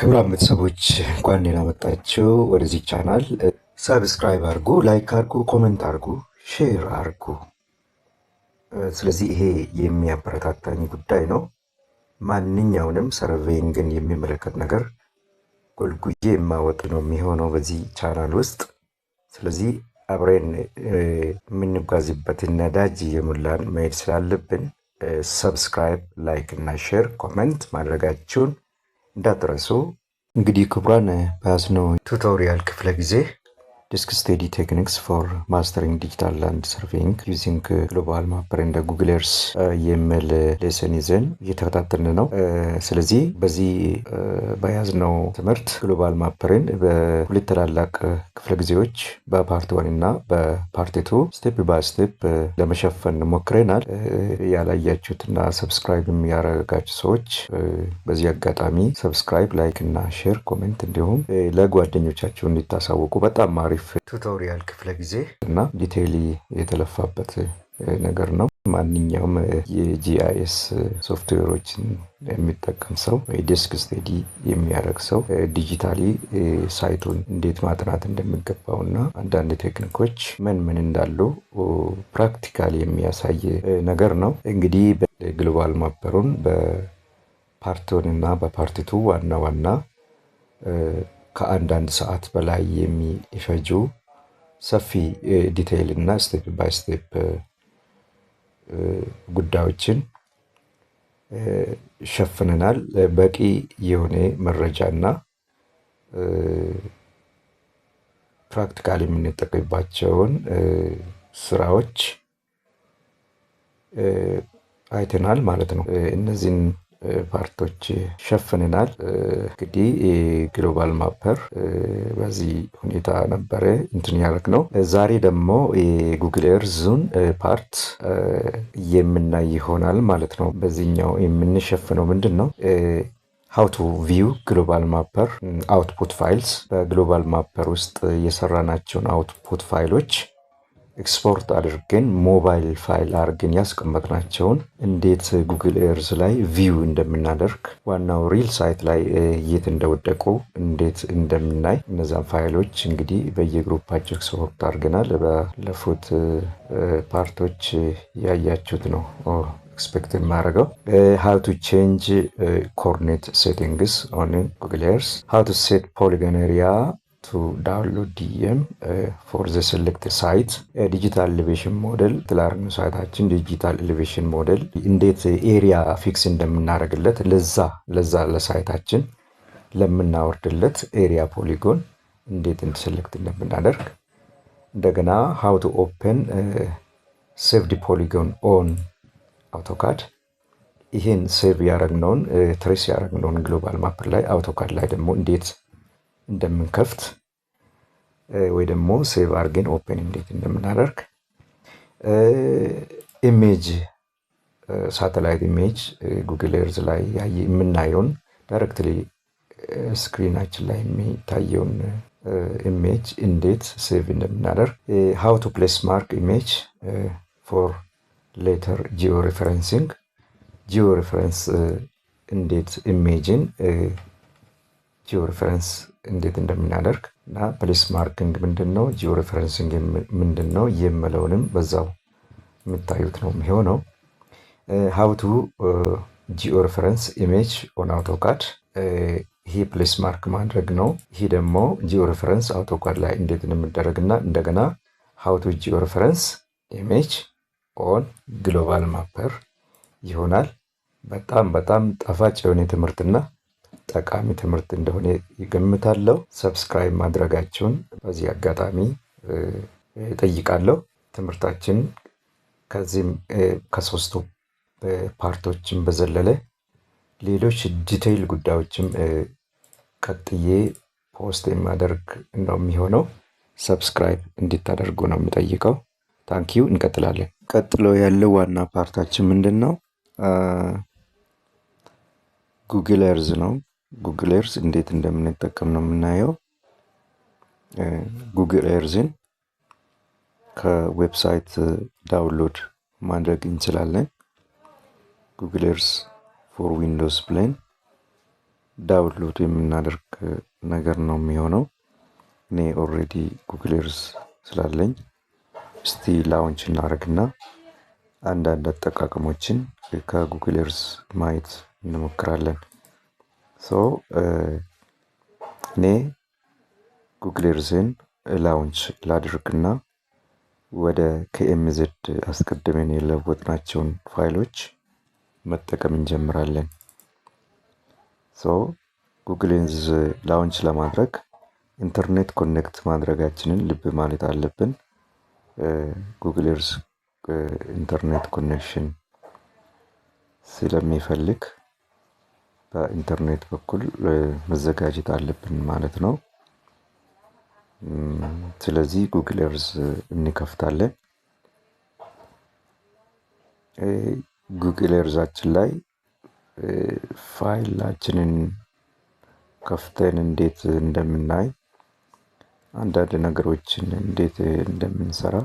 ክቡራን ቤተሰቦች እንኳን ደህና መጣችሁ ወደዚህ ቻናል። ሰብስክራይብ አድርጉ፣ ላይክ አድርጉ፣ ኮሜንት አድርጉ፣ ሼር አድርጉ። ስለዚህ ይሄ የሚያበረታታኝ ጉዳይ ነው። ማንኛውንም ሰርቬይንግን የሚመለከት ነገር ጎልጉዬ የማወጥ ነው የሚሆነው በዚህ ቻናል ውስጥ። ስለዚህ አብረን የምንጓዝበትን ነዳጅ እየሞላን መሄድ ስላለብን ሰብስክራይብ፣ ላይክ እና ሼር ኮሜንት ማድረጋችሁን እንዳትረሱ። እንግዲህ ክቡራን በያዝነው ቱቶሪያል ክፍለ ጊዜ ዲስክ ስቴዲ ቴክኒክስ ፎር ማስተሪንግ ዲጂታል ላንድ ሰርቬይንግ ዩዚንግ ግሎባል ማፐር እንደ ጉግል ኤርስ የሚል ሌሰን ይዘን እየተከታተልን ነው። ስለዚህ በዚህ በያዝነው ትምህርት ግሎባል ማፐርን በሁለት ታላላቅ ክፍለ ጊዜዎች በፓርት 1 እና በፓርት 2 ስቴፕ ባይ ስቴፕ ለመሸፈን ሞክረናል። ያላያችሁትና ሰብስክራይብም ያደረጋችሁ ሰዎች በዚህ አጋጣሚ ሰብስክራይብ፣ ላይክ እና ሼር ኮሜንት እንዲሁም ለጓደኞቻችሁ እንዲታሳውቁ። በጣም አሪፍ ቱቶሪያል ክፍለ ጊዜ እና ዲቴይሊ የተለፋበት ነገር ነው። ማንኛውም የጂአይኤስ ሶፍትዌሮችን የሚጠቀም ሰው ዲስክ ስቴዲ የሚያደርግ ሰው ዲጂታሊ ሳይቱን እንዴት ማጥናት እንደሚገባው እና አንዳንድ ቴክኒኮች ምን እንዳሉ ፕራክቲካሊ የሚያሳይ ነገር ነው። እንግዲህ በግሎባል ማፐሩን በፓርት 1 እና በፓርት 2 ዋና ከአንዳንድ ሰዓት በላይ የሚፈጁ ሰፊ ዲቴይል እና ስቴፕ ባይ ስቴፕ ጉዳዮችን ሸፍነናል። በቂ የሆነ መረጃ እና ፕራክቲካሊ የምንጠቀምባቸውን ስራዎች አይተናል ማለት ነው። እነዚህን ፓርቶች ሸፍነናል። እንግዲህ ግሎባል ማፐር በዚህ ሁኔታ ነበረ እንትን ያደረግ ነው። ዛሬ ደግሞ የጉግል ኤርዝን ፓርት የምናይ ይሆናል ማለት ነው። በዚህኛው የምንሸፍነው ምንድን ነው? ሃው ቱ ቪው ግሎባል ማፐር አውትፑት ፋይልስ። በግሎባል ማፐር ውስጥ የሰራናቸውን አውትፑት ፋይሎች ኤክስፖርት አድርገን ሞባይል ፋይል አድርገን ያስቀመጥናቸውን እንዴት ጉግል ኤርዝ ላይ ቪው እንደምናደርግ ዋናው ሪል ሳይት ላይ የት እንደወደቁ እንዴት እንደምናይ እነዛን ፋይሎች እንግዲህ በየግሩፓቸው ኤክስፖርት አድርገናል። ባለፉት ፓርቶች ያያችሁት ነው ኤክስፔክት የማደርገው። ሃው ቱ ቼንጅ ኮኦርዲኔት ሴቲንግስ ኦን ጉግል ኤርዝ፣ ሃው ቱ ሴት ፖሊጎን ኤሪያ to download DM for the select site ዲጂታል ኤሌቬሽን ሞዴል ትላርኑ ሳይታችን ዲጂታል ኤሌቬሽን ሞዴል እንዴት ኤሪያ ፊክስ እንደምናደርግለት ለዛ ለሳይታችን ለምናወርድለት ኤሪያ ፖሊጎን እንዴት ሴሌክት እንደምናደርግ እንደገና how to open saved polygon on AutoCAD ይሄን ሴቭ ያደረግነውን ትሬስ ያደረግነውን ግሎባል ማፐር ላይ AutoCAD ላይ ደግሞ እንዴት እንደምንከፍት ወይ ደግሞ ሴቭ አድርገን ኦፕን እንዴት እንደምናደርግ ኢሜጅ ሳተላይት ኢሜጅ ጉግል ኤርዝ ላይ የምናየውን ዳይሬክትሊ ስክሪናችን ላይ የሚታየውን ኢሜጅ እንዴት ሴቭ እንደምናደርግ ሃው ቱ ፕሌስ ማርክ ኢሜጅ ፎር ሌተር ጂኦ ሬፈረንሲንግ ጂኦ ሬፈረንስ እንዴት ኢሜጅን ጂኦ ሬፈረንስ እንዴት እንደምናደርግ እና ፕሌስ ማርኪንግ ምንድነው፣ ጂኦ ሬፈረንሲንግ ምንድነው የምለውንም በዛው የምታዩት ነው የሚሆነው። ሃው ቱ ጂኦ ሬፈረንስ ኢሜጅ ኦን አውቶካድ ይሄ ፕሌስ ማርክ ማድረግ ነው። ይሄ ደግሞ ጂኦ ሬፈረንስ አውቶካድ ላይ እንዴት እንደሚደረግና እንደገና ሃው ቱ ጂኦ ሬፈረንስ ኢሜጅ ኦን ግሎባል ማፐር ይሆናል። በጣም ጣፋጭ የሆነ ትምህርትና ጠቃሚ ትምህርት እንደሆነ ይገምታለሁ። ሰብስክራይብ ማድረጋችሁን በዚህ አጋጣሚ ጠይቃለሁ። ትምህርታችን ከዚህም ከሶስቱ ፓርቶችን በዘለለ ሌሎች ዲቴይል ጉዳዮችም ቀጥዬ ፖስት የማደርግ ነው የሚሆነው። ሰብስክራይብ እንድታደርጉ ነው የምጠይቀው። ታንኪዩ። እንቀጥላለን። ቀጥሎ ያለው ዋና ፓርታችን ምንድን ነው? ጉግል ኤርዝ ነው። ጉግል ኤርዝ እንዴት እንደምንጠቀም ነው የምናየው። ጉግል ኤርዝን ከዌብሳይት ዳውንሎድ ማድረግ እንችላለን። ጉግል ኤርዝ ፎር ዊንዶውስ ብለን ዳውንሎድ የምናደርግ ነገር ነው የሚሆነው። እኔ ኦልሬዲ ጉግል ኤርዝ ስላለኝ እስቲ ላውንች እናደርግና አንዳንድ አጠቃቀሞችን ከጉግል ኤርዝ ማየት እንሞክራለን። እኔ ጉግል ኤርዝን ላውንች ላድርግና ወደ KMZ አስቀድመን የለወጥናቸውን ፋይሎች መጠቀም እንጀምራለን። ጉግል ኤርዝ ላውንች ለማድረግ ኢንተርኔት ኮኔክት ማድረጋችንን ልብ ማለት አለብን። ጉግል ኤርዝ ኢንተርኔት ኮኔክሽን ስለሚፈልግ በኢንተርኔት በኩል መዘጋጀት አለብን ማለት ነው። ስለዚህ ጉግል ኤርዝ እንከፍታለን። ጉግል ኤርዛችን ላይ ፋይላችንን ከፍተን እንዴት እንደምናይ አንዳንድ ነገሮችን እንዴት እንደምንሰራ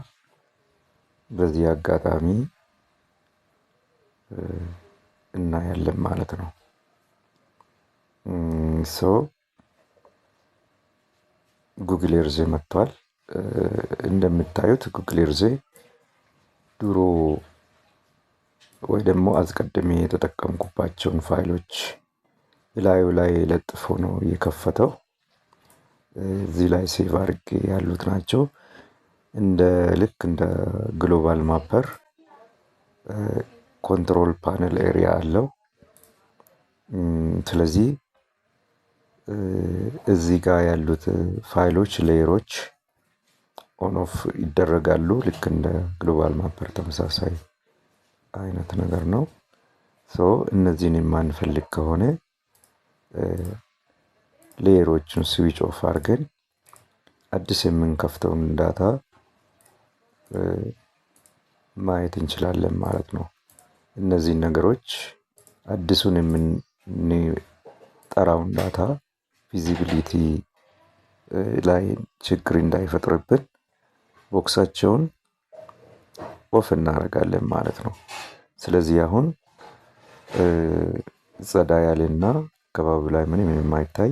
በዚህ አጋጣሚ እናያለን ማለት ነው። ጉግል ኤርዝ መጥቷል። እንደምታዩት ጉግል ኤርዝ ድሮ ወይ ደግሞ አስቀድሜ የተጠቀምኩባቸውን ፋይሎች ላዩ ላይ ለጥፎ ነው የከፈተው። እዚህ ላይ ሴቭ አድርጌ ያሉት ናቸው። ልክ እንደ ግሎባል ማፐር ኮንትሮል ፓነል ኤሪያ አለው። ስለዚህ እዚህ ጋር ያሉት ፋይሎች ሌየሮች ኦን ኦፍ ይደረጋሉ። ልክ እንደ ግሎባል ማፐር ተመሳሳይ አይነት ነገር ነው። እነዚህን የማንፈልግ ከሆነ ሌየሮቹን ስዊች ኦፍ አድርገን አዲስ የምንከፍተውን ዳታ ማየት እንችላለን ማለት ነው። እነዚህን ነገሮች አዲሱን የምንጠራውን ዳታ ቪዚቢሊቲ ላይ ችግር እንዳይፈጥርብን ቦክሳቸውን ኦፍ እናደርጋለን ማለት ነው። ስለዚህ አሁን ጸዳ ያለና አካባቢው ላይ ምንም የማይታይ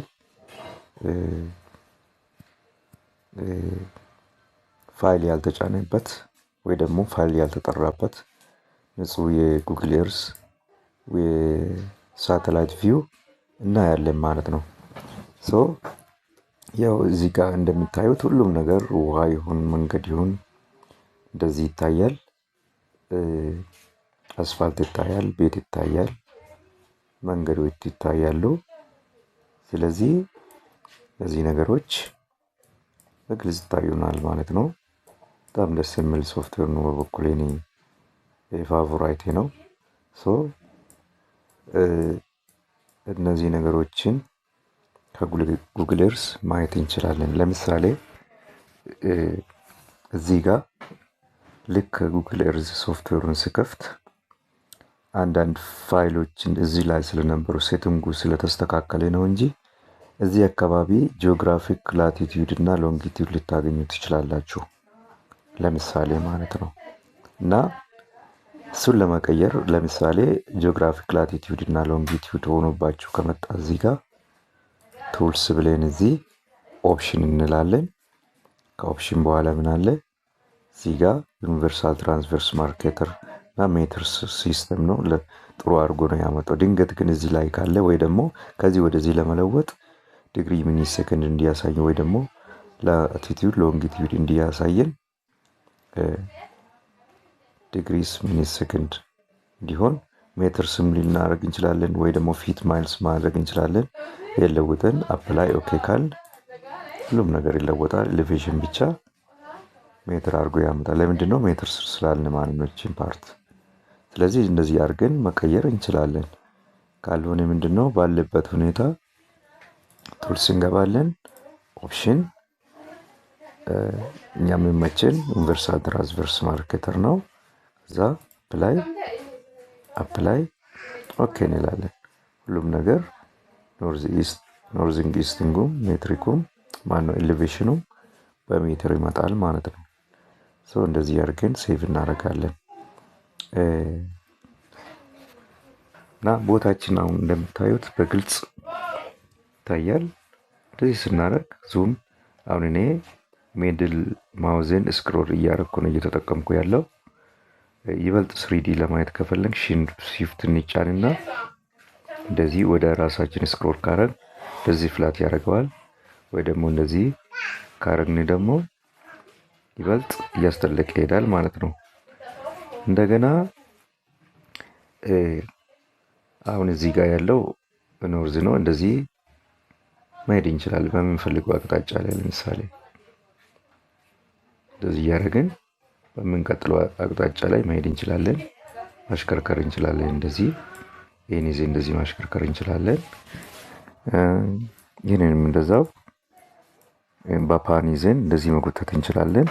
ፋይል ያልተጫነበት ወይ ደግሞ ፋይል ያልተጠራበት ንጹህ የጉግል ኤርዝ የሳተላይት ቪው እናያለን ማለት ነው። ያው እዚህ ጋር እንደምታዩት ሁሉም ነገር ውሃ ይሁን መንገድ ይሁን እንደዚህ ይታያል። አስፋልት ይታያል፣ ቤት ይታያል፣ መንገዶች ይታያሉ። ስለዚህ እነዚህ ነገሮች በግልጽ ይታዩናል ማለት ነው። በጣም ደስ የሚል ሶፍትዌር ነው። በበኩሌ እኔ ፋቮራይቴ ነው። እነዚህ ነገሮችን ከጉግል ኤርዝ ማየት እንችላለን። ለምሳሌ እዚህ ጋር ልክ ጉግል ኤርዝ ሶፍትዌሩን ስከፍት አንዳንድ ፋይሎችን እዚህ ላይ ስለነበሩ ሴቲንጉ ስለተስተካከለ ነው እንጂ እዚህ አካባቢ ጂኦግራፊክ ላቲቲዩድ እና ሎንጊቲዩድ ልታገኙ ትችላላችሁ። ለምሳሌ ማለት ነው። እና እሱን ለመቀየር ለምሳሌ ጂኦግራፊክ ላቲቲዩድ እና ሎንጊቲዩድ ሆኖባችሁ ከመጣ እዚህ ጋር ቱልስ ብለን እዚህ ኦፕሽን እንላለን። ከኦፕሽን በኋላ ምን አለ? እዚህ ጋር ዩኒቨርሳል ትራንስቨርስ ማርኬተር እና ሜትርስ ሲስተም ነው። ጥሩ አድርጎ ነው ያመጣው። ድንገት ግን እዚህ ላይ ካለ ወይ ደግሞ ከዚህ ወደዚህ ለመለወጥ ዲግሪ ሚኒ ሴከንድ እንዲያሳየን ወይ ደግሞ ላቲቲዩድ ሎንጊቲዩድ እንዲያሳየን ዲግሪስ ሚኒ ሴከንድ እንዲሆን ሜትርስም ልናደርግ እንችላለን ወይ ደግሞ ፊት ማይልስ ማድረግ እንችላለን። የለውጠን አፕላይ ኦኬ ካል ሁሉም ነገር ይለወጣል። ኤሌቬሽን ብቻ ሜትር አድርጎ ያመጣል። ለምንድን ነው? ሜትር ስር ስላልን ማለት ነው እቺን ፓርት። ስለዚህ እንደዚህ አድርገን መቀየር እንችላለን። ካልሆነ ምንድነው ባለበት ሁኔታ ቱልስ እንገባለን። ኦፕሽን እኛ የሚመችን ዩኒቨርሳል ትራንስቨርስ ማርኬተር ነው። ከዛ አፕላይ ኦኬ እንላለን። ሁሉም ነገር ኖርዚንግ ኢስቲንጉም ሜትሪኩም ማነው ኤሌቬሽኑም በሜትር ይመጣል ማለት ነው። እንደዚህ አድርገን ሴቭ እናደርጋለን። እና ቦታችን አሁን እንደምታዩት በግልጽ ይታያል። እንደዚህ ስናደርግ ዙም አሁን እኔ ሜድል ማውዝን ስክሮል እያደረኩ ነው እየተጠቀምኩ ያለው። ይበልጥ ስሪዲ ለማየት ከፈለግ shift እንጫንና እንደዚህ ወደ ራሳችን ስክሮል ካረግ እንደዚህ ፍላት ያደርገዋል። ወይ ደግሞ እንደዚህ ካረግን ደግሞ ይበልጥ እያስተለቀ ይሄዳል ማለት ነው። እንደገና አሁን እዚህ ጋር ያለው ኖርዝ ነው። እንደዚህ መሄድ እንችላለን በምንፈልገው አቅጣጫ ላይ። ለምሳሌ እንደዚህ እያደረግን በምንቀጥለው አቅጣጫ ላይ መሄድ እንችላለን፣ ማሽከርከር እንችላለን። እንደዚህ ይህን ይዜ እንደዚህ ማሽከርከር እንችላለን። ይህንንም እንደዛው በፓን ይዘን እንደዚህ መጎተት እንችላለን።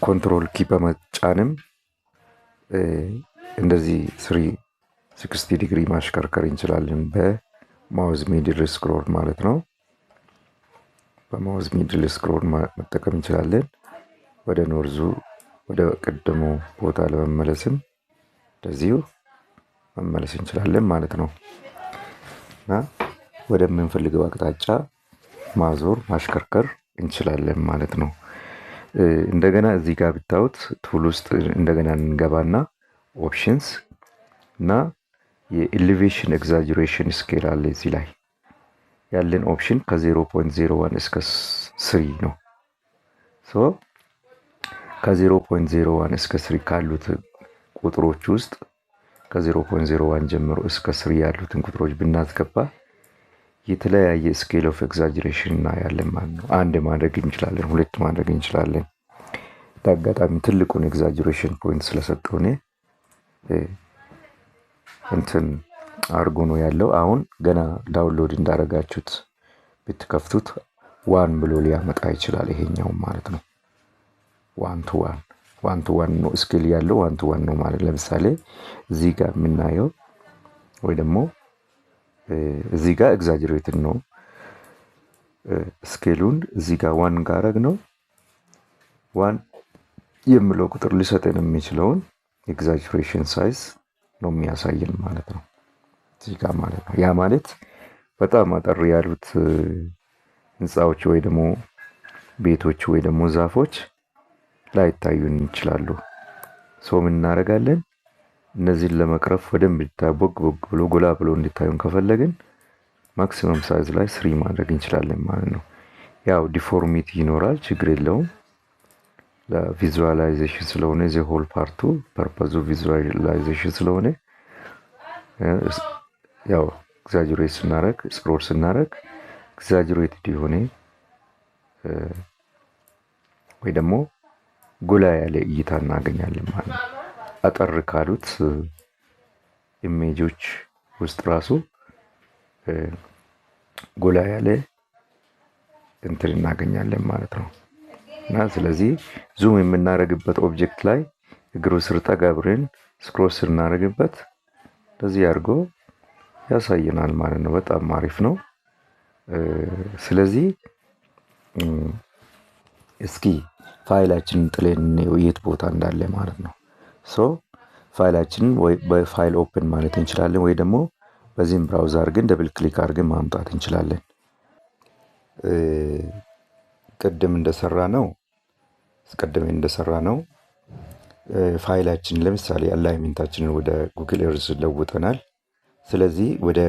ኮንትሮል ኪ በመጫንም እንደዚህ 360 ዲግሪ ማሽከርከር እንችላለን በማውዝ ሚድል ስክሮል ማለት ነው። በማውዝ ሚድል ስክሮል መጠቀም እንችላለን። ወደ ኖርዙ ወደ ቀደሙ ቦታ ለመመለስም እንደዚሁ መመለስ እንችላለን ማለት ነው እና ወደምንፈልገው አቅጣጫ ማዞር ማሽከርከር እንችላለን ማለት ነው። እንደገና እዚህ ጋር ብታዩት ቱል ውስጥ እንደገና እንገባና ኦፕሽንስ እና የኤሌቬሽን ኤግዛጀሬሽን ስኬል አለ። እዚህ ላይ ያለን ኦፕሽን ከ0.01 እስከ 3 ነው። ሶ ከ0.01 እስከ 3 ካሉት ቁጥሮች ውስጥ ከ0.01 ጀምሮ እስከ 3 ያሉትን ቁጥሮች ብናስገባ የተለያየ ስኬል ኦፍ ኤግዛጀሬሽን እናያለን ማለት ነው። አንድ ማድረግ እንችላለን፣ ሁለት ማድረግ እንችላለን። በአጋጣሚ ትልቁን ኤግዛጀሬሽን ፖይንት ስለሰጠው እኔ እንትን አርጎ ነው ያለው። አሁን ገና ዳውንሎድ እንዳረጋችሁት ብትከፍቱት 1 ብሎ ሊያመጣ ይችላል። ይሄኛው ማለት ነው 1 to 1 ነው ስኬል ያለው 1 to 1 ነው ማለት። ለምሳሌ እዚህ ጋር የምናየው ወይ ደግሞ እዚህ ጋር ኤግዛጀሬትድ ነው ስኬሉን እዚህ ጋር 1 ጋር አረግ ነው 1 የሚለው ቁጥር ሊሰጠን የሚችለውን ኤግዛጀሬሽን ሳይዝ ነው የሚያሳየን ማለት ነው እዚህ ጋር ማለት ነው። ያ ማለት በጣም አጠር ያሉት ህንፃዎች ወይ ደግሞ ቤቶች ወይ ደግሞ ዛፎች ላይታዩን ይችላሉ። ሰው ምን እናደርጋለን? እነዚህን ለመቅረፍ ወደም ቢታቦግ ብሎ ጎላ ብሎ እንዲታዩን ከፈለግን ማክሲመም ሳይዝ ላይ 3 ማድረግ እንችላለን ማለት ነው። ያው ዲፎርሚቲ ይኖራል፣ ችግር የለውም። ለቪዥዋላይዜሽን ስለሆነ ዘ ሆል ፓርቱ ፐርፐዙ ቪዥዋላይዜሽን ስለሆነ ያው ኤግዛጀሬት ስናረግ ስክሮል ስናረግ ኤግዛጀሬትድ የሆነ ወይ ደግሞ ጎላ ያለ እይታ እናገኛለን ማለት ነው። አጠር ካሉት ኢሜጆች ውስጥ ራሱ ጎላ ያለ እንትን እናገኛለን ማለት ነው። እና ስለዚህ ዙም የምናደርግበት ኦብጀክት ላይ እግሩ ስር ጠጋ ብለን ስክሮል ስናደርግበት እንደዚህ አድርጎ ያሳየናል ማለት ነው። በጣም አሪፍ ነው። ስለዚህ እስኪ ፋይላችንን ጥለን እንየው የት ቦታ እንዳለ ማለት ነው። ሶ ፋይላችንን ወይ በፋይል ኦፕን ማለት እንችላለን ወይ ደግሞ በዚህም ብራውዘር አድርገን ደብል ክሊክ አድርገን ማምጣት እንችላለን። ቅድም እንደሰራ ነው ፋይላችን ለምሳሌ አላይመንታችንን ወደ ጉግል ኤርዝ ለውጠናል። ስለዚህ ወደ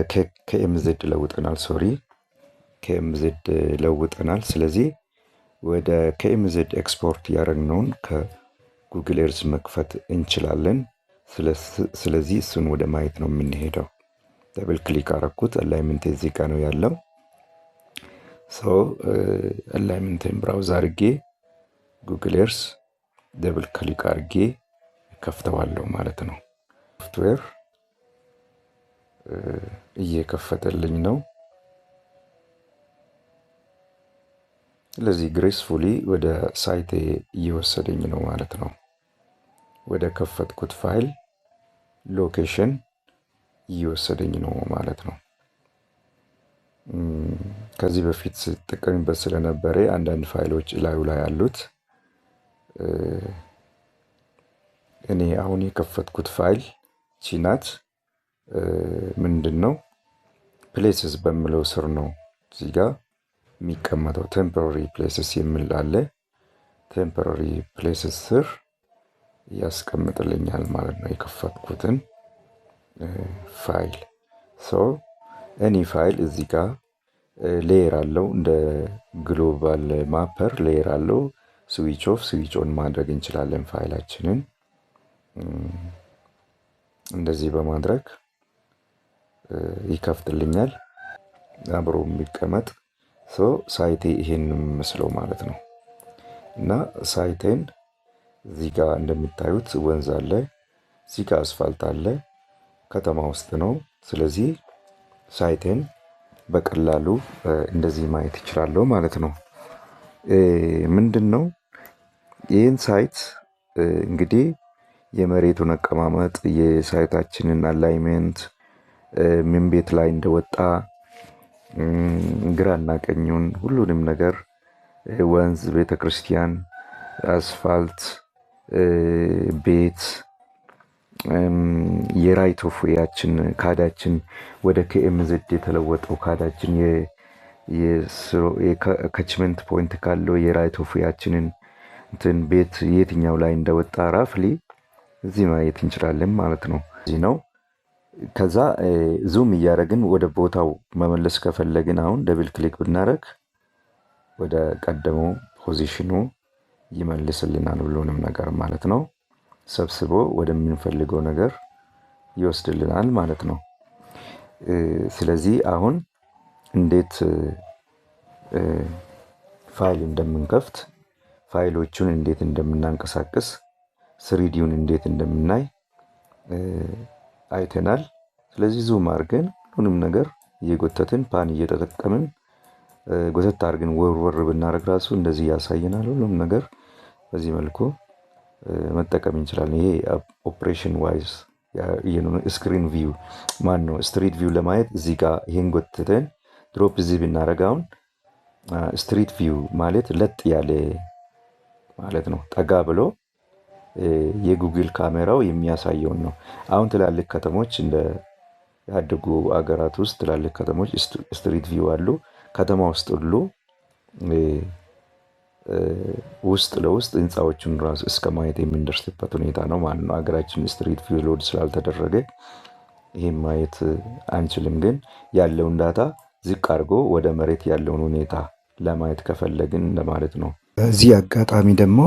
ከኤምዜድ ለውጠናል። ስለዚህ ወደ ከኤምዜድ ኤክስፖርት ያደረግነውን ከጉግል ኤርዝ መክፈት እንችላለን። ስለዚህ እሱን ወደ ማየት ነው የምንሄደው። ደብል ክሊክ አረኩት። አላይመንት እዚህ ጋር ነው ያለው። አላይመንትን ብራውዝ አድርጌ ጉግል ኤርዝ ደብል ክሊክ አድርጌ ከፍተዋለሁ ማለት ነው። ሶፍትዌር እየከፈተልኝ ነው። ስለዚህ ግሬስፉሊ ወደ ሳይቴ እየወሰደኝ ነው ማለት ነው። ወደ ከፈትኩት ፋይል ሎኬሽን እየወሰደኝ ነው ማለት ነው። ከዚህ በፊት ስጠቀምበት ስለነበረ አንዳንድ ፋይሎች ላዩ ላይ አሉት። እኔ አሁን የከፈትኩት ፋይል ቺናት ምንድን ነው ፕሌስስ በሚለው ስር ነው እዚህ ጋር የሚቀመጠው። ቴምፖራሪ ፕሌስስ የሚል አለ። ቴምፖራሪ ፕሌስስ ስር ያስቀምጥልኛል ማለት ነው የከፈትኩትን ፋይል። ኤኒ ፋይል እዚህ ጋር ሌየር አለው። እንደ ግሎባል ማፐር ሌየር አለው። ስዊች ኦፍ ስዊች ኦን ማድረግ እንችላለን ፋይላችንን እንደዚህ በማድረግ ይከፍትልኛል። አብሮ የሚቀመጥ ሳይቴ ይሄን መስለው ማለት ነው። እና ሳይቴን እዚህ ጋር እንደምታዩት ወንዝ አለ፣ እዚህ ጋር አስፋልት አለ፣ ከተማ ውስጥ ነው። ስለዚህ ሳይቴን በቀላሉ እንደዚህ ማየት ይችላለሁ ማለት ነው። ምንድን ነው ይህን ሳይት እንግዲህ የመሬቱን አቀማመጥ፣ የሳይታችንን አላይመንት፣ ምን ቤት ላይ እንደወጣ ግራና ቀኙን ሁሉንም ነገር ወንዝ፣ ቤተክርስቲያን፣ አስፋልት፣ ቤት፣ የራይት ኦፍ ዌያችን ካዳችን ወደ KMZ የተለወጠው ካዳችን የካችመንት ፖይንት ካለው የራይት ኦፍ ዌያችንን እንትን ቤት የትኛው ላይ እንደወጣ ራፍሊ እዚህ ማየት እንችላለን ማለት ነው። እዚህ ነው። ከዛ ዙም እያደረግን ወደ ቦታው መመለስ ከፈለግን አሁን ደብል ክሊክ ብናደረግ ወደ ቀደመው ፖዚሽኑ ይመልስልናል ሁሉንም ነገር ማለት ነው። ሰብስቦ ወደምንፈልገው ነገር ይወስድልናል ማለት ነው። ስለዚህ አሁን እንዴት ፋይል እንደምንከፍት፣ ፋይሎቹን እንዴት እንደምናንቀሳቅስ፣ ስሪዲውን እንዴት እንደምናይ አይተናል። ስለዚህ ዙም አድርገን ሁሉንም ነገር እየጎተትን ፓን እየተጠቀምን ጎተት አድርገን ወርወር ብናደርግ ራሱ እንደዚህ ያሳየናል። ሁሉም ነገር በዚህ መልኩ መጠቀም እንችላለን። ይሄ ኦፕሬሽን ዋይዝ ስክሪን ቪው ስትሪት ቪው ለማየት እዚህ ጋር ይሄን ጎትተን ድሮፕ እዚህ ብናደርግ አሁን ስትሪት ቪው ማለት ለጥ ያለ ማለት ነው። ጠጋ ብሎ የጉግል ካሜራው የሚያሳየውን ነው። አሁን ትላልቅ ከተሞች እንደ ያደጉ አገራት ውስጥ ትላልቅ ከተሞች ስትሪት ቪው አሉ። ከተማ ውስጥ ሁሉ ውስጥ ለውስጥ ህንፃዎቹን ራሱ እስከ ማየት የምንደርስበት ሁኔታ ነው ማለት ነው። ሀገራችን ስትሪት ቪው ሎድ ስላልተደረገ ይሄን ማየት አንችልም። ግን ያለውን ዳታ ዝቅ አድርጎ ወደ መሬት ያለውን ሁኔታ ለማየት ከፈለግን ለማለት ነው። በዚህ አጋጣሚ ደግሞ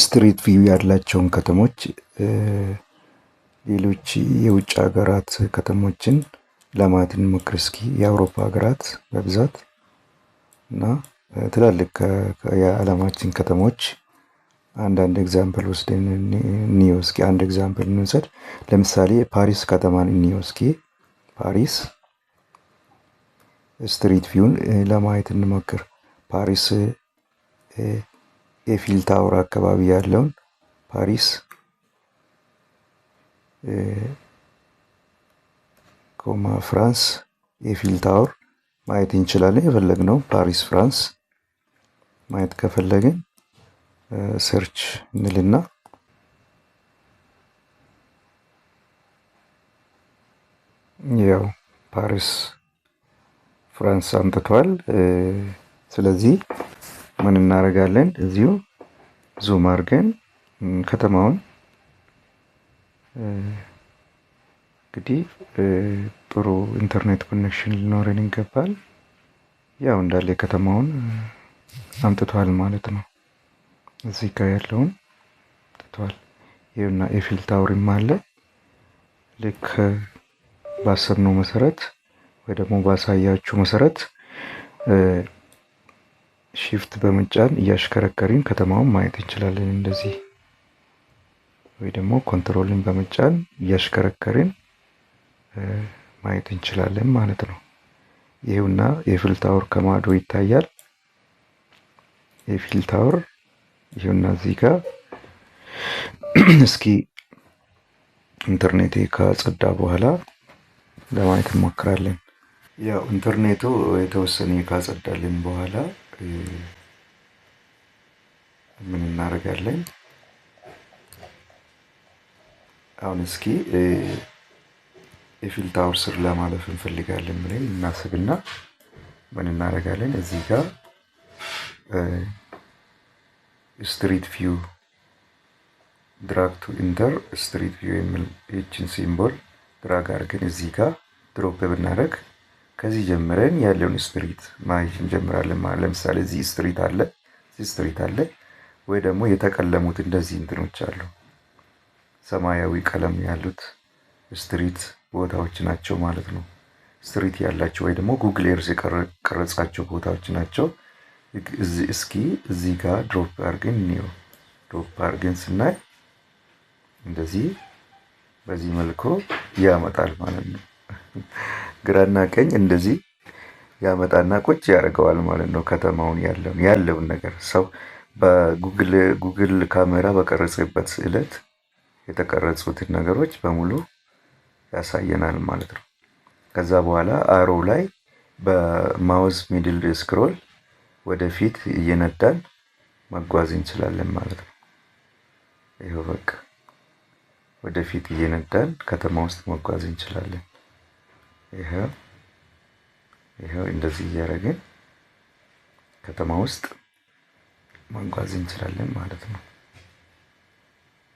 ስትሪት ቪው ያላቸውን ከተሞች ሌሎች የውጭ ሀገራት ከተሞችን ለማየት እንሞክር እስኪ። የአውሮፓ ሀገራት በብዛት እና ትላልቅ የዓለማችን ከተሞች አንዳንድ ኤግዛምፕል ወስደን እንየው እስኪ። አንድ ኤግዛምፕል እንውሰድ። ለምሳሌ ፓሪስ ከተማን እንየው እስኪ። ፓሪስ ስትሪት ቪውን ለማየት እንሞክር። ፓሪስ ኤፊል ታወር አካባቢ ያለውን ፓሪስ ፍራንስ ኤፊል ታወር ማየት እንችላለን። የፈለግነው ፓሪስ ፍራንስ ማየት ከፈለግን ሰርች እንልና ያው ፓሪስ ፍራንስ አምጥቷል። ስለዚህ ምን እናደርጋለን? እዚሁ ዙም አድርገን ከተማውን እንግዲህ ጥሩ ኢንተርኔት ኮኔክሽን ሊኖረን ይገባል። ያው እንዳለ ከተማውን አምጥቷል ማለት ነው። እዚህ ጋር ያለውን አምጥቷል። ይኸውና ኤፊል ታወርም አለ። ልክ ባሰብነው መሰረት ወይ ደግሞ ባሳያችሁ መሰረት ሺፍት በመጫን እያሽከረከሪን ከተማውን ማየት እንችላለን። እንደዚህ ወይ ደግሞ ኮንትሮልን በመጫን እያሽከረከሪን ማየት እንችላለን ማለት ነው። ይሄውና ኤፊል ታወር ከማዶ ይታያል። ኤፊል ታወር ይሄውና እዚህ ጋር እስኪ ኢንተርኔቴ ከጸዳ በኋላ ለማየት እንሞክራለን። ያው ኢንተርኔቱ የተወሰነ ካጸዳልን በኋላ ምን እናደርጋለን? አሁን እስኪ ኤፊል ታወር ስር ለማለፍ እንፈልጋለን ብለን እናስብና ምን እናደርጋለን? እዚህ ጋር ስትሪት ቪው ድራግ ቱ ኢንተር ስትሪት ቪው የሚል ይችን ሲምቦል ድራግ አድርገን እዚህ ጋር ድሮፕ ብናደርግ ከዚህ ጀምረን ያለውን ስትሪት ማየት እንጀምራለን። ለምሳሌ እዚህ ስትሪት አለ፣ እዚህ ስትሪት አለ፣ ወይ ደግሞ የተቀለሙት እንደዚህ እንትኖች አሉ፣ ሰማያዊ ቀለም ያሉት ስትሪት ቦታዎች ናቸው ማለት ነው። ስትሪት ያላቸው ወይ ደግሞ ጉግል ኤርዝ የቀረጻቸው ቦታዎች ናቸው። እስኪ እዚህ ጋር ድሮፕ አድርገን እንየው። ድሮፕ አድርገን ስናይ እንደዚህ በዚህ መልኩ ያመጣል ማለት ነው። ግራና ቀኝ እንደዚህ ያመጣና ቁጭ ያደርገዋል ማለት ነው። ከተማውን ያለውን ነገር ሰው በጉግል ካሜራ በቀረጸበት ዕለት የተቀረጹትን ነገሮች በሙሉ ያሳየናል ማለት ነው። ከዛ በኋላ አሮ ላይ በማውዝ ሚድል ስክሮል ወደፊት እየነዳን መጓዝ እንችላለን ማለት ነው። ይኸው በቃ ወደፊት እየነዳን ከተማ ውስጥ መጓዝ እንችላለን። ይኸው እንደዚህ እያደረግን ከተማ ውስጥ መጓዝ እንችላለን ማለት ነው።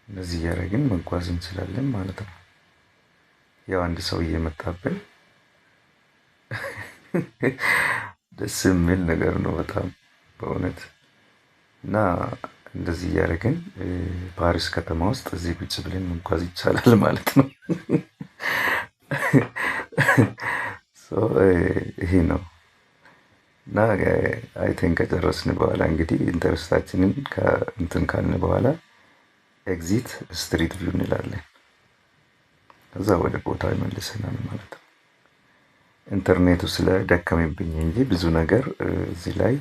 እንደዚህ እያደረግን መጓዝ እንችላለን ማለት ነው። ያው አንድ ሰው እየመጣብን ደስ የሚል ነገር ነው በጣም በእውነት እና እንደዚህ እያደረግን ፓሪስ ከተማ ውስጥ እዚህ ቁጭ ብለን መጓዝ ይቻላል ማለት ነው። ይሄ ነው እና አይተን ከጨረስን በኋላ እንግዲህ ኢንተረስታችንን እንትን ካልን በኋላ ኤግዚት ስትሪት ቪው እንላለን። ከዛ ወደ ቦታው ይመልሰናል ማለት ነው። ኢንተርኔቱ ስለደከመብኝ እንጂ ብዙ ነገር እዚህ ላይ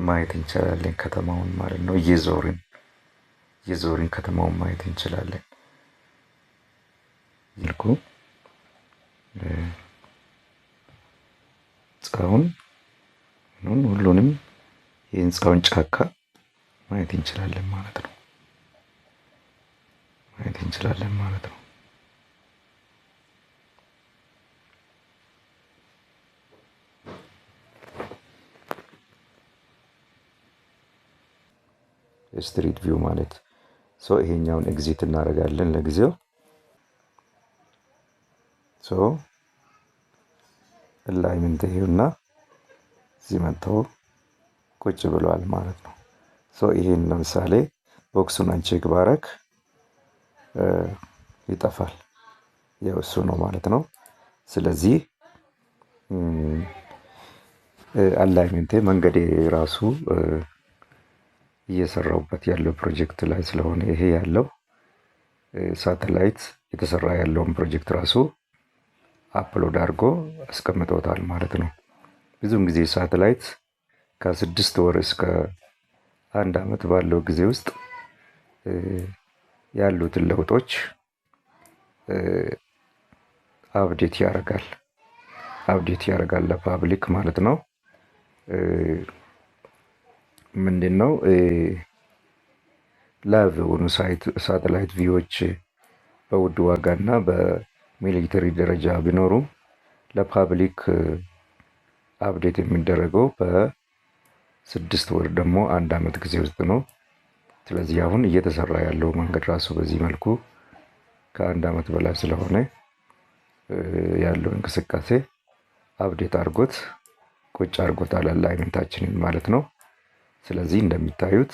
ማየት እንችላለን ከተማውን ማለት ነው። እየዞርን ከተማውን ማየት እንችላለን። ልኩ ህንፃውን ሁሉንም የህንፃውን ጫካ ማየት እንችላለን ማለት ነው። ስትሪት ቪው ማለት ይሄኛውን ኤግዚት እናደርጋለን ለጊዜው። አላይመንት ይሄውና እዚህ መጥተው ቁጭ ብለዋል ማለት ነው። ይሄን ለምሳሌ ቦክሱን አንቼክ ባረግ ይጠፋል። ያው እሱ ነው ማለት ነው። ስለዚህ አላይመንቴ መንገዴ ራሱ እየሰራሁበት ያለው ፕሮጀክት ላይ ስለሆነ ይሄ ያለው ሳተላይት የተሰራ ያለውን ፕሮጀክት ራሱ አፕሎድ አድርጎ አስቀምጦታል ማለት ነው። ብዙውን ጊዜ ሳተላይት ከ6 ወር እስከ 1 ዓመት ባለው ጊዜ ውስጥ ያሉትን ለውጦች አፕዴት ያደርጋል ለፓብሊክ ማለት ነው። ምንድነው ላይቭ የሆኑ ሳተላይት ቪዎች በውድ ዋጋና በሚሊተሪ ደረጃ ቢኖሩም ለፓብሊክ አፕዴት የሚደረገው በ6 ወር ደግሞ 1 ዓመት ጊዜ ውስጥ ነው። ስለዚህ አሁን እየተሰራ ያለው መንገድ ራሱ በዚህ መልኩ ከ1 ዓመት በላይ ስለሆነ ያለው እንቅስቃሴ አፕዴት አድርጎት ቁጭ አድርጎታል አላይመንታችንን ማለት ነው። ስለዚህ እንደሚታዩት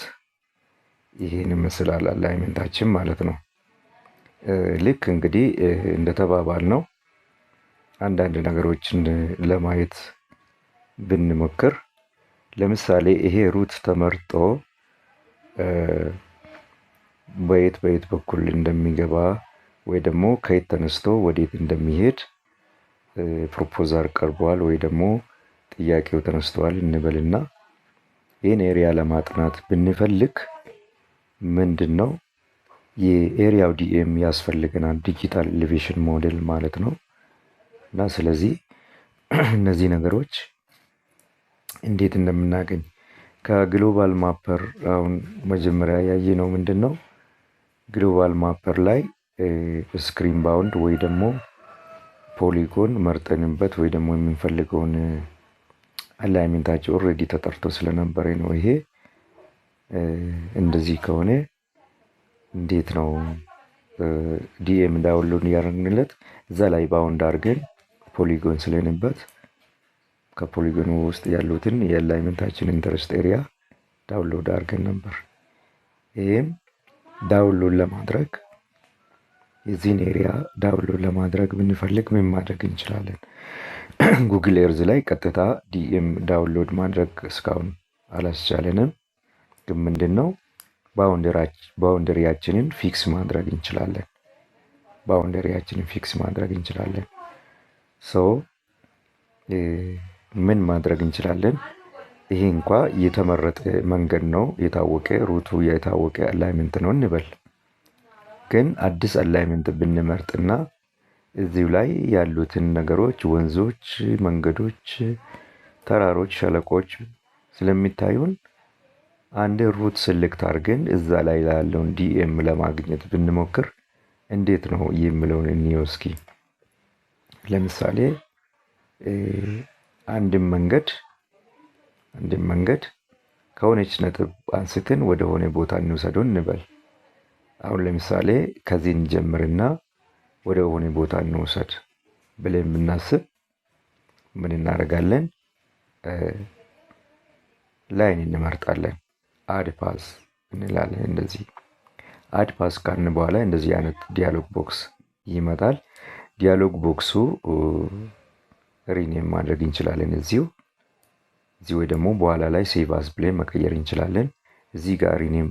ይሄን ይመስላል አላይመንታችን ማለት ነው። ልክ እንግዲህ እንደተባባልነው አንዳንድ ነገሮችን ለማየት ብንሞክር ለምሳሌ ይሄ ሩት ተመርጦ በየት በኩል እንደሚገባ ወይ ደግሞ ከየት ተነስቶ ወዴት እንደሚሄድ ፕሮፖዛል ቀርቧል ወይ ደግሞ ጥያቄው ተነስቷል እንበልና ይህን ኤሪያ ለማጥናት ብንፈልግ ምንድነው የኤሪያው ዲኤም ያስፈልገናል፣ ዲጂታል ኤሌቬሽን ሞዴል ማለት ነው። እና ስለዚህ እነዚህ ነገሮች እንዴት እንደምናገኝ ከግሎባል ማፐር አሁን መጀመሪያ ያየነው ምንድነው ግሎባል ማፐር ላይ ስክሪን ባውንድ ወይ ደግሞ ፖሊጎን መርጠንበት ወይ ደግሞ የምንፈልገውን አላይመንታቸው ኦልሬዲ ተጠርቶ ስለነበረ ነው። ይሄ እንደዚህ ከሆነ እንዴት ነው ዲኤም ዳውንሎድ ያደረግንለት? እዛ ላይ ባውንድ አድርገን ፖሊጎን ስለንበት ከፖሊጎኑ ውስጥ ያሉትን የአላይመንታችን ኢንተረስት ኤሪያ ዳውንሎድ አድርገን ነበር። ይህም ዳውንሎድ ለማድረግ የዚህን ኤሪያ ዳውንሎድ ለማድረግ ብንፈልግ ምን ማድረግ እንችላለን? ጉግል ኤርዝ ላይ ቀጥታ ዲኤም ዳውንሎድ ማድረግ እስካሁን አላስቻለንም። ግን ምንድን ነው ባውንደሪያችንን ፊክስ ማድረግ እንችላለን። ምን ማድረግ እንችላለን? ይሄ እንኳ የተመረጠ መንገድ ነው፣ የታወቀ ሩቱ የታወቀ አላይመንት ነው እንበል። ግን አዲስ አላይመንት ብንመርጥና እዚሁ ላይ ያሉትን ነገሮች ወንዞች፣ መንገዶች፣ ተራሮች፣ ሸለቆች ስለሚታዩን አንድ ሩት ስልክት አድርገን እዛ ላይ ላለውን ዲኤም ለማግኘት ብንሞክር እንዴት ነው የሚለውን እንየው እስኪ። ለምሳሌ አንድም መንገድ ከሆነች ነጥብ አንስተን ወደ ሆነ ቦታ እንውሰደው እንበል። አሁን ለምሳሌ ከዚህ እንጀምርና ወደ ሆነ ቦታ እንውሰድ ብለን ብናስብ ምን እናደርጋለን? ላይን እንመርጣለን። አድ ፓስ እንላለን። እንደዚህ አድ ፓስ ካልን በኋላ እንደዚህ አይነት ዲያሎግ ቦክስ ይመጣል። ዲያሎግ ቦክሱ ሪኔም ማድረግ እንችላለን። እዚሁ ወይ ደግሞ በኋላ ላይ ሴቭ አስ ብለን መቀየር እንችላለን። እዚህ ጋር ሪኔም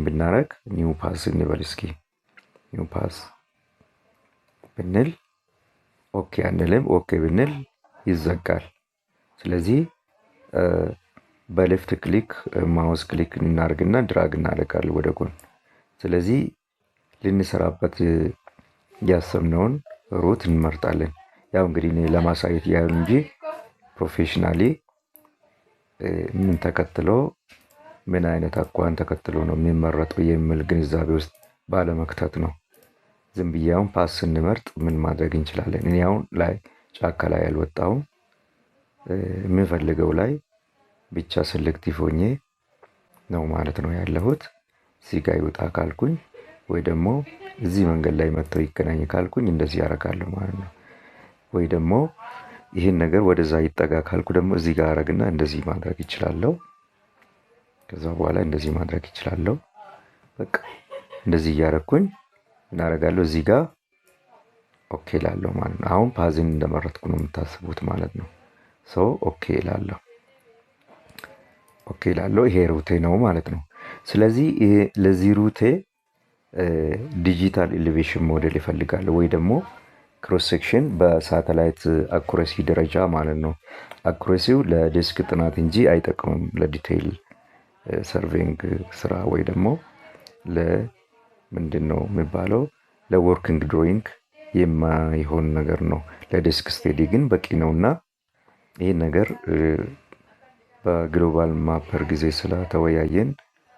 ብናረግ ኒው ፓስ እንበል እስኪ። ኒው ፓስ ብንል ኦኬ አንልም። ኦኬ ብንል ይዘጋል። ስለዚህ በሌፍት ክሊክ ማውስ ክሊክ እናርግና ድራግ እናደርጋለን ወደ ጎን። ስለዚህ ልንሰራበት ያሰብነውን ሩት እንመርጣለን። ያው እንግዲህ እኔ ለማሳየት ያህል እንጂ ፕሮፌሽናሊ ምን ተከትሎ ምን አይነት አኳን ተከትሎ ነው የሚመረጠው የሚል ግንዛቤ ውስጥ ባለመክተት ነው። ዝም ብዬ አሁን ፓስ ስንመርጥ ምን ማድረግ እንችላለን? እኔ አሁን ላይ ጫካ ላይ አልወጣሁም። የምፈልገው ላይ ብቻ ሴሌክቲቭ ሆኜ ነው ማለት ነው ያለሁት። እዚህ ጋር ይውጣ ካልኩኝ ወይ ደግሞ እዚህ መንገድ ላይ መጥተው ይገናኝ ካልኩኝ እንደዚህ ያደርጋለሁ ማለት ነው። ወይ ደግሞ ይህን ነገር ወደዛ ይጠጋ ካልኩ ደግሞ እዚህ ጋር አረግና እንደዚህ ማድረግ ይችላለሁ። ከዛ በኋላ እንደዚህ ማድረግ ይችላለሁ። በቃ እንደዚህ እያደረኩኝ እናደርጋለሁ። እዚህ ጋር ኦኬ ላለሁ ማለት ነው። አሁን ፓዝን እንደመረጥኩ ነው የምታስቡት ማለት ነው። ኦኬ ላለሁ ይሄ ሩቴ ነው ማለት ነው። ስለዚህ ለዚህ ሩቴ ዲጂታል ኤሌቬሽን ሞዴል ይፈልጋል ወይ ደግሞ ክሮስ ሴክሽን በሳተላይት አኩሬሲ ደረጃ ማለት ነው። አኩሬሲው ለዴስክ ጥናት እንጂ አይጠቅምም ለዲቴይል ሰርቬይንግ ስራ ወይ ደግሞ ለምንድን ነው የሚባለው ለወርኪንግ ድሮይንግ የማይሆን ነገር ነው። ለዴስክ ስቴዲ ግን በቂ ነውና ይህን ነገር በግሎባል ማፐር ጊዜ ስለተወያየን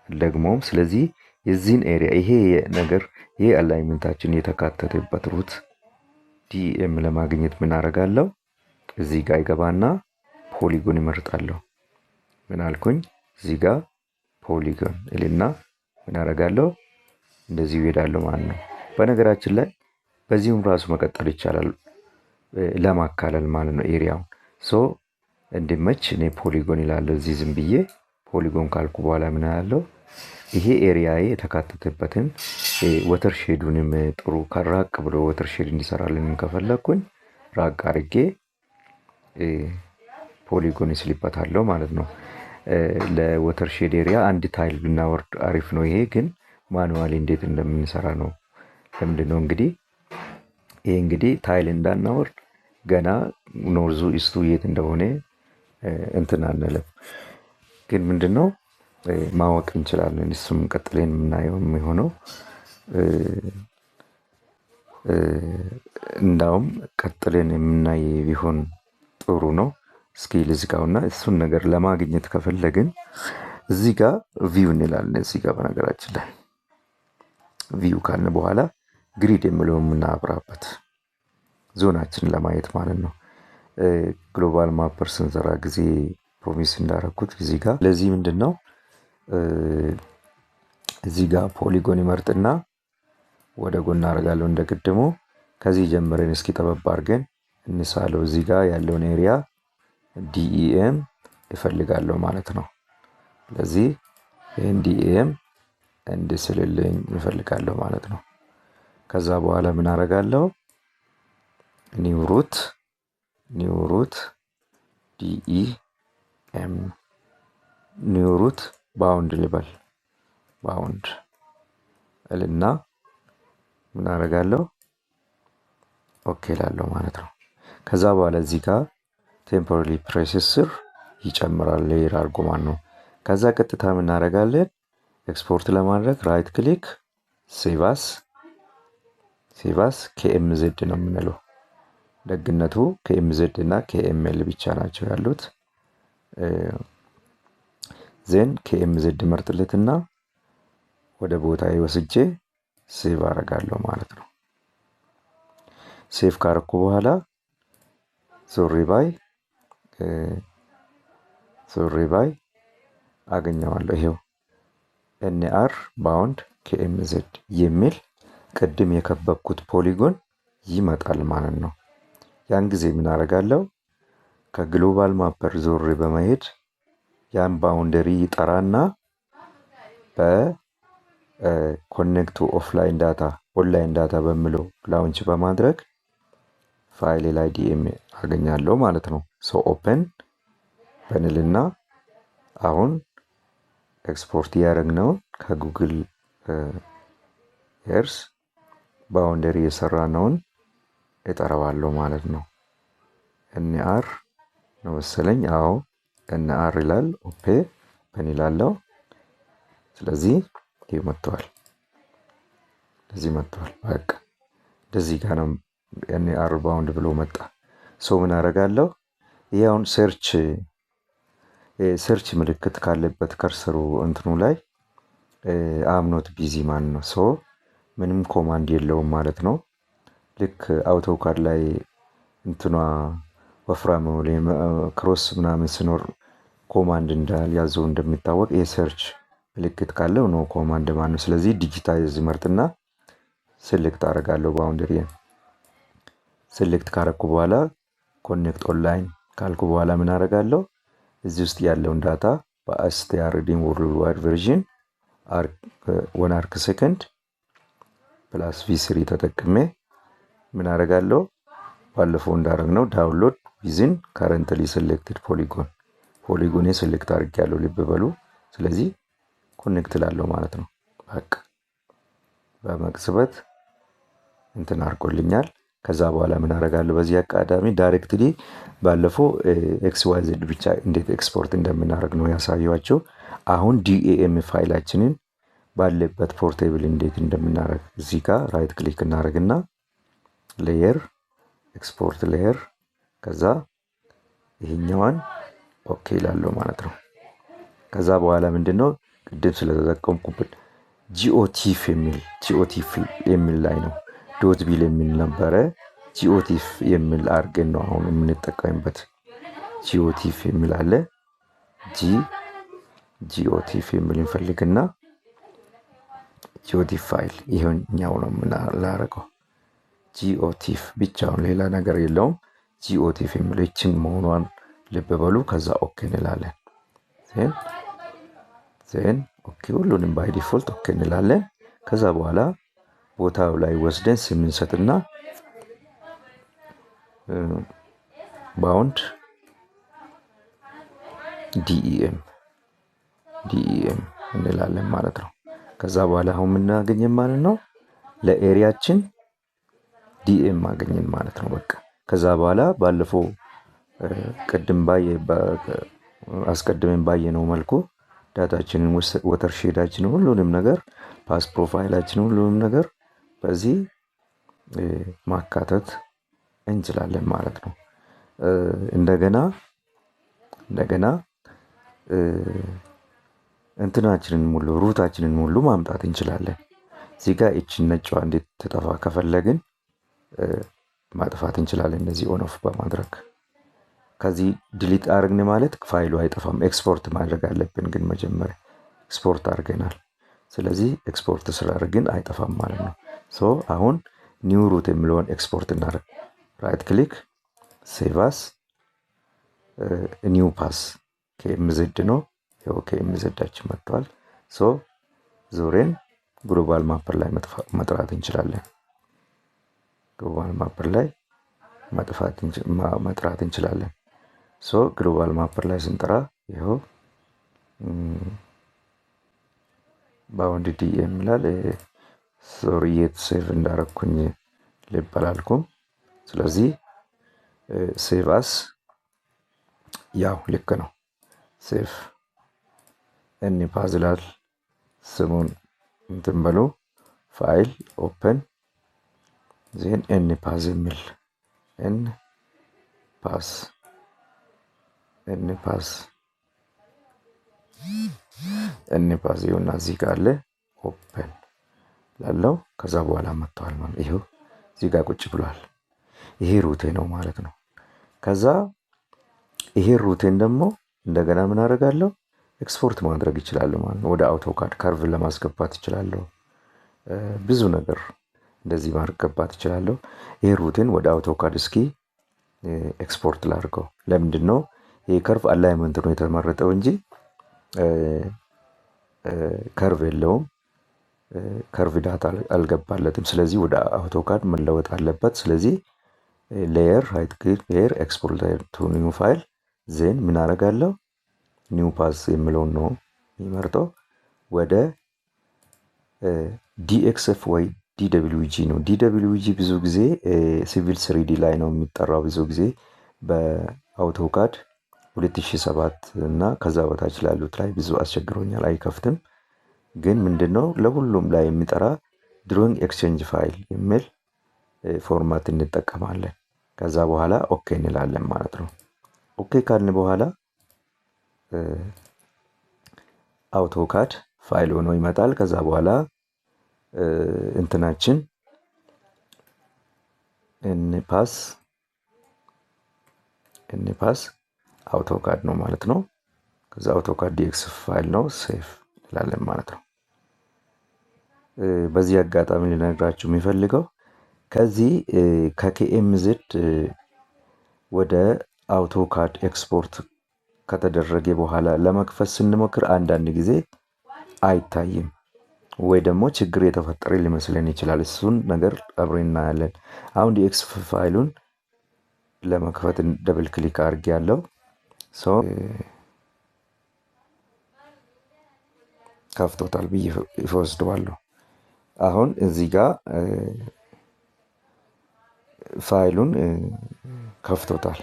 ደግሞም ስለዚህ የዚህን ኤሪያ ይሄ አላይመንታችን የተካተተበት ሩት ዲኤም ለማግኘት ምን አደርጋለሁ? እዚህ ጋር ይገባና ፖሊጎን ይመርጣለሁ። ምን አልኩኝ? እዚህ ጋር ፖሊጎን እልና ምን አደርጋለሁ? እንደዚህ ይሄዳለሁ ማለት ነው። በነገራችን ላይ በዚሁም ራሱ መቀጠል ይቻላል ለማካለል ማለት ነው ኤሪያውን እንዲመች እኔ ፖሊጎን ይላለሁ። እዚህ ዝም ብዬ ፖሊጎን ካልኩ በኋላ ምን አለው? ይሄ ኤሪያዬ የተካተተበትን ወተር ሼዱንም ጥሩ ከራቅ ብሎ ወተር ሼድ እንዲሰራልን ከፈለኩኝ ራቅ አድርጌ ፖሊጎን ይስልበታለሁ ማለት ነው። ለወተር ሼድ ኤሪያ አንድ ታይል ብናወርድ አሪፍ ነው። ይሄ ግን ማኑዋሊ እንዴት እንደምንሰራ ነው። ለምንድን ነው እንግዲህ ታይል እንዳናወርድ ገና ኖርዙ ኢስቱ የት እንደሆነ እንትን አንልም። ግን ምንድነው ማወቅ እንችላለን። እሱም ቀጥለን የምናየው የሚሆነው እንዳውም ቀጥለን የምናይ ቢሆን ጥሩ ነው። እስኪ ልዝጋውና እሱን ነገር ለማግኘት ከፈለግን እዚህ ጋር ቪው እንላለን። እዚህ ጋር በነገራችን ላይ ቪው ካልን በኋላ ግሪድ የሚለው የምናብራበት ዞናችንን ለማየት ማለት ነው። ግሎባል ማፐር ስንሰራ ጊዜ ፕሮሚስ እንዳረኩት እዚህ ጋር ለዚህ ምንድን ነው እዚህ ጋር ፖሊጎን ይመርጥና ወደ ጎን አደርጋለሁ እንደ ቅድሙ። ከዚህ ጀምረን እስኪ ጠበብ አድርገን እንሳለው። እዚህ ጋር ያለውን ኤሪያ ዲኢኤም ይፈልጋለሁ ማለት ነው። ስለዚህ ይህን ዲኢኤም እንድስልልኝ ይፈልጋለሁ ማለት ነው። ከዛ በኋላ ምን አደርጋለሁ? ኒውሩት ዲኢኤም ኒውሩት ባውንድ ልበል ባውንድ እልና ምን አደርጋለሁ? ኦኬ ላለሁ ማለት ነው። ከዛ በኋላ እዚህ ጋር ቴምፖራሪ ፕሬሰስ ስር ይጨምራል ሌየር አድርጎ ማለት ነው። ከዛ ቀጥታ ምን እናደርጋለን? ኤክስፖርት ለማድረግ ራይት ክሊክ ሴቫስ KMZ ነው የምንለው። ደግነቱ KMZ እና KML ብቻ ናቸው ያሉት። ዜን KMZ መርጥለትና ወደ ቦታ ወስጄ ሴቭ አደርጋለሁ ማለት ነው። ሴቭ ካረኩ በኋላ ዞሬ ባይ አገኘዋለሁ። ይሄው NR ባውንድ KMZ የሚል ቅድም የከበብኩት ፖሊጎን ይመጣል ማለት ነው። ያን ጊዜ ምን አደርጋለሁ? ከግሎባል ማፐር ዞሬ በመሄድ ያን ባውንደሪ ይጠራና በኮኔክት ቱ ኦንላይን ዳታ በሚለው ላውንች በማድረግ ፋይል ላይ ዲኤም አገኛለሁ ማለት ነው። ኦፕን በንልና አሁን ኤክስፖርት ያደረግነውን ከጉግል ኤርስ ባውንደሪ የሰራነውን እጠራዋለሁ ማለት ነው። NR ነው መሰለኝ። አዎ NR ይላል። ኦፕን ይላለው። ስለዚህ ይሄ መጥቷል። በቃ እንደዚህ ጋር ነው NR ባውንድ ብሎ መጣ። ምን አደርጋለሁ? ይሄውን ሰርች ምልክት ካለበት ከርሰሩ እንትኑ ላይ አምኖት ቢዚ ማን ነው ምንም ኮማንድ የለውም ማለት ነው። ልክ አውቶካድ ላይ እንትኗ ወፍራም ክሮስ ምናምን ሲኖር ኮማንድ እንዳልያዘው እንደሚታወቅ የሰርች ምልክት ካለው ነው ኮማንድ ማለት ነው። ስለዚህ ዲጂታይዝ መርጥና ሴሌክት አደርጋለሁ። ባውንደሪን ሴሌክት ካረኩ በኋላ ኮኔክት ኦንላይን ካልኩ በኋላ ምን አደርጋለሁ? እዚህ ውስጥ ያለውን ዳታ በአስቲአርዲን ወርልድ ዋይድ ቨርዥን 1 አርክ ሰከንድ ፕላስ V3 ተጠቅሜ ምን አደርጋለሁ? ባለፈው እንዳደረግነው ዳውንሎድ ዊዝን ካረንትሊ ሴሌክትድ ፖሊጎን ሴሌክት አድርጌያለሁ። ልብ በሉ። ስለዚህ ኮኔክት ላለው ማለት ነው። በቃ በመቅጽበት እንትን አድርጎልኛል። ከዛ በኋላ ምን አደርጋለሁ? በዚህ አካዳሚ ዳይሬክትሊ ባለፈው XYZ ብቻ እንዴት ኤክስፖርት እንደምናደርግ ነው ያሳየኋቸው። አሁን DAM ፋይላችንን ባለበት ፖርቴብል እንዴት እንደምናደርግ እዚህ ጋር ራይት ክሊክ እናደርግና ሌየር ኤክስፖርት ሌየር ከዛ ይሄኛዋን ኦኬ ላለው ማለት ነው። ከዛ በኋላ ምንድነው ቅድም ስለተጠቀምኩበት ጂኦቲፍ የሚል ላይ ነው ዶት ቢል የሚል ነበረ። ጂኦቲፍ የሚል አድርገን ነው አሁን የምንጠቀምበት። ጂኦቲፍ የሚል አለ። ጂኦቲፍ የሚል እንፈልግና ጂኦቲፍ ፋይል ይሄኛው ነው የምናደርገው። ጂኦቲፍ ብቻውን ሌላ ነገር የለውም። ጂኦቲፍ የሚለችን መሆኗን ልብ በሉ። ከዛ ኦኬ እንላለን። ዜን ኦኬ ሁሉንም ባይ ዲፎልት ኦኬ እንላለን። ከዛ በኋላ ቦታው ላይ ወስደን ስም እንሰጥና ባውንድ ዲኢኤም እንላለን ማለት ነው። ከዛ በኋላ አሁን የምናገኘን ማለት ነው ለኤሪያችን ዲኤም አገኘን ማለት ነው። በቃ ከዛ በኋላ ባለፈው አስቀድመን ባየነው መልኩ ዳታችንን ወተር ሼዳችንን ሁሉንም ነገር ፓስ ፕሮፋይላችንን ሁሉንም ነገር በዚህ ማካተት እንችላለን ማለት ነው። እንደገና እንትናችንን ሙሉ ሩታችንን ሙሉ ማምጣት እንችላለን። እዚህ ጋር ይችን ነጭዋ እንዴት ትጠፋ ከፈለግን ማጥፋት እንችላለን። እነዚህ ኦን ኦፍ በማድረግ ከዚህ ዲሊት አድርግን ማለት ፋይሉ አይጠፋም። ኤክስፖርት ማድረግ አለብን፣ ግን መጀመሪያ ኤክስፖርት አድርገናል። ስለዚህ ኤክስፖርት ስላደርግን አይጠፋም ማለት ነው። ሶ አሁን ኒው ሩት የሚለውን ኤክስፖርት እናደርግ። ራይት ክሊክ ሴቭ አስ ኒው ፓስ ከኤምዜድ ነው። ይኸው ከኤምዜዳችን መጥቷል። ሶ ዞሬን ግሎባል ማፐር ላይ መጥራት እንችላለን። ግሎባል ማፐር ላይ መጥራት እንችላለን። ሶ ግሎባል ማፐር ላይ ስንጠራ ይኸው ባውንድ ዲኤም ይላል። ሶሪ የት ሴቭ እንዳረኩኝ ልብ አላልኩም። ስለዚህ ሴቭ አስ ያው ልክ ነው። ሴቭ እኒ ፓዝላል ስሙን እንትን በሉ ፋይል ኦፕን ዜን ኤን ፓዝ የሚል ኤን ፓስ ይኸውና እዚህ ጋር አለ። ኦፕን ላለው ከዛ በኋላ መጥተዋል ማለት ይኸው እዚህ ጋር ቁጭ ብሏል። ይሄ ሩቴ ነው ማለት ነው። ከዛ ይሄ ሩቴን ደግሞ እንደገና ምን አደርጋለሁ? ኤክስፖርት ማድረግ ይችላል ማለት ነው። ወደ አውቶካድ ካርቭ ለማስገባት ይችላለሁ። ብዙ ነገር እንደዚህ ማስገባት ይችላለሁ። ይሄ ሩቴን ወደ አውቶካድ እስኪ ኤክስፖርት ላድርገው። ለምንድን ነው ይሄ ከርቭ አላይመንት ነው የተመረጠው እንጂ ከርቭ የለውም። ከርቭ ዳታ አልገባለትም። ስለዚህ ወደ አውቶካድ መለወጥ አለበት። ስለዚህ ሌየር ራይት ክሊክ ሌየር ኤክስፖርት ቱ ኒው ፋይል ዜን ምን አደርጋለሁ? ኒው ፓስ የሚለውን ነው የሚመርጠው። ወደ ዲኤክስኤፍ ወይ ዲደብሊውጂ ነው። ዲደብሊውጂ ብዙ ጊዜ ሲቪል ስሪዲ ላይ ነው የሚጠራው። ብዙ ጊዜ በአውቶካድ 2007 እና ከዛ በታች ላሉት ላይ ብዙ አስቸግሮኛል፣ አይከፍትም። ግን ምንድነው ለሁሉም ላይ የሚጠራ ድሮይንግ ኤክስቼንጅ ፋይል የሚል ፎርማት እንጠቀማለን። ከዛ በኋላ ኦኬ እንላለን ማለት ነው። ኦኬ ካልን በኋላ አውቶካድ ፋይል ሆኖ ይመጣል። ከዛ በኋላ እንትናችን ኤንፓስ አውቶካድ ነው ማለት ነው። ከዛ አውቶካድ ዲኤክስ ፋይል ነው ሴፍ እንላለን ማለት ነው። በዚህ አጋጣሚ ልነግራችሁ የሚፈልገው ከዚህ ከኬኤምዜድ ወደ አውቶካድ ኤክስፖርት ከተደረገ በኋላ ለመክፈት ስንሞክር አንዳንድ ጊዜ አይታይም ወይ ደግሞ ችግር የተፈጠረ ሊመስለን ይችላል። እሱን ነገር አብረን እናያለን። አሁን ዲኤክስ ፋይሉን ለመክፈት ደብል ክሊክ አድርጌ ያለው ሰው ከፍቶታል ብዬ ይወስደዋለሁ። አሁን እዚህ ጋር ፋይሉን ከፍቶታል።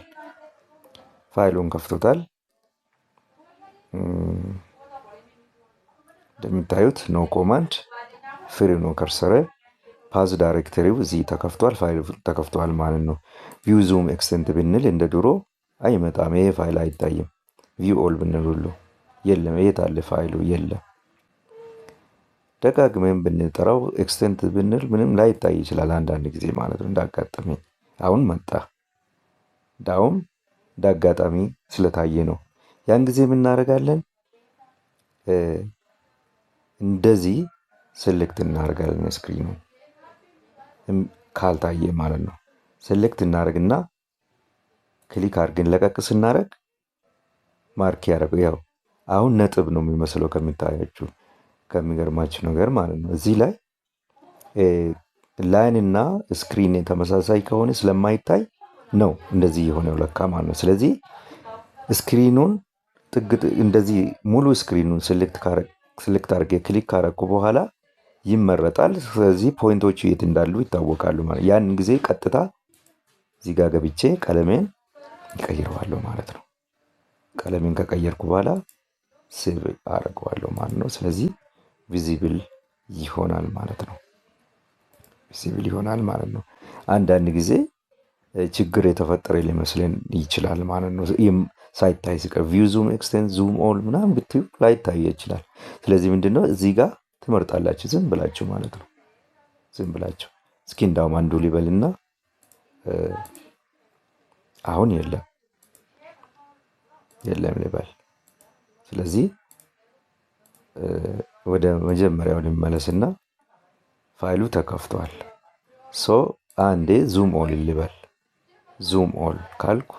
እንደምታዩት ኖ ኮማንድ ፍሪ ነው ከርሰረ ፓዝ ዳይሬክተሪው እዚህ ተከፍቷል። ፋይሉ ተከፍቷል ማለት ነው። ቪው ዙም ኤክስቴንት ብንል እንደ ድሮ አይመጣም። ይሄ ፋይል አይታይም። ቪው ኦል ብንል ሁሉ የለም። የት አለ ፋይሉ? የለም። ደጋግመን ብንጠራው ኤክስቴንት ብንል ምንም ላይታይ ይችላል አንዳንድ ጊዜ ማለት ነው። እንዳጋጣሚ አሁን መጣ። ዳውም እንዳጋጣሚ ስለታየ ነው። ያን ጊዜ ምን እናደርጋለን? እንደዚህ ሴሌክት እናደርጋለን። ስክሪኑ ካልታየ ማለት ነው። ሴሌክት እናደርግና ክሊክ አድርገን ለቀቅ ስናደርግ ማርክ ያደርገው። ያው አሁን ነጥብ ነው የሚመስለው ከሚታያችሁ ከሚገርማችሁ ነገር ማለት ነው። እዚህ ላይ ላይን እና ስክሪን ተመሳሳይ ከሆነ ስለማይታይ ነው እንደዚህ የሆነው ለካ ማለት ነው። ስለዚህ ስክሪኑን እንደዚህ ሙሉ ስክሪኑን ሴሌክት አድርጌ ክሊክ ካረኩ በኋላ ይመረጣል። ስለዚህ ፖይንቶቹ የት እንዳሉ ይታወቃሉ ማለት ያን ጊዜ ቀጥታ እዚህ ጋር ገብቼ ቀለሜን እቀይረዋለሁ ማለት ነው። ቀለሜን ከቀየርኩ በኋላ ሴቭ አደርገዋለሁ ማለት ነው። ስለዚህ ቪዚብል ይሆናል ማለት ነው። አንዳንድ ጊዜ ችግር የተፈጠረ ሊመስለን ይችላል ማለት ነው። ሳይታይ ሲቀር ቪው ዙም ኤክስቴንድ ዙም ኦል ምናምን ብትዩ ላይታይ ይችላል። ስለዚህ ምንድነው እዚህ ጋር ትመርጣላችሁ ዝም ብላችሁ ማለት ነው። ዝም ብላችሁ እስኪ እንዳውም አንዱ ሊበልና አሁን የለም ሊበል። ስለዚህ ወደ መጀመሪያው ልመለስና ፋይሉ ተከፍቷል። ሶ አንዴ ዙም ኦል ልበል። ዙም ኦል ካልኩ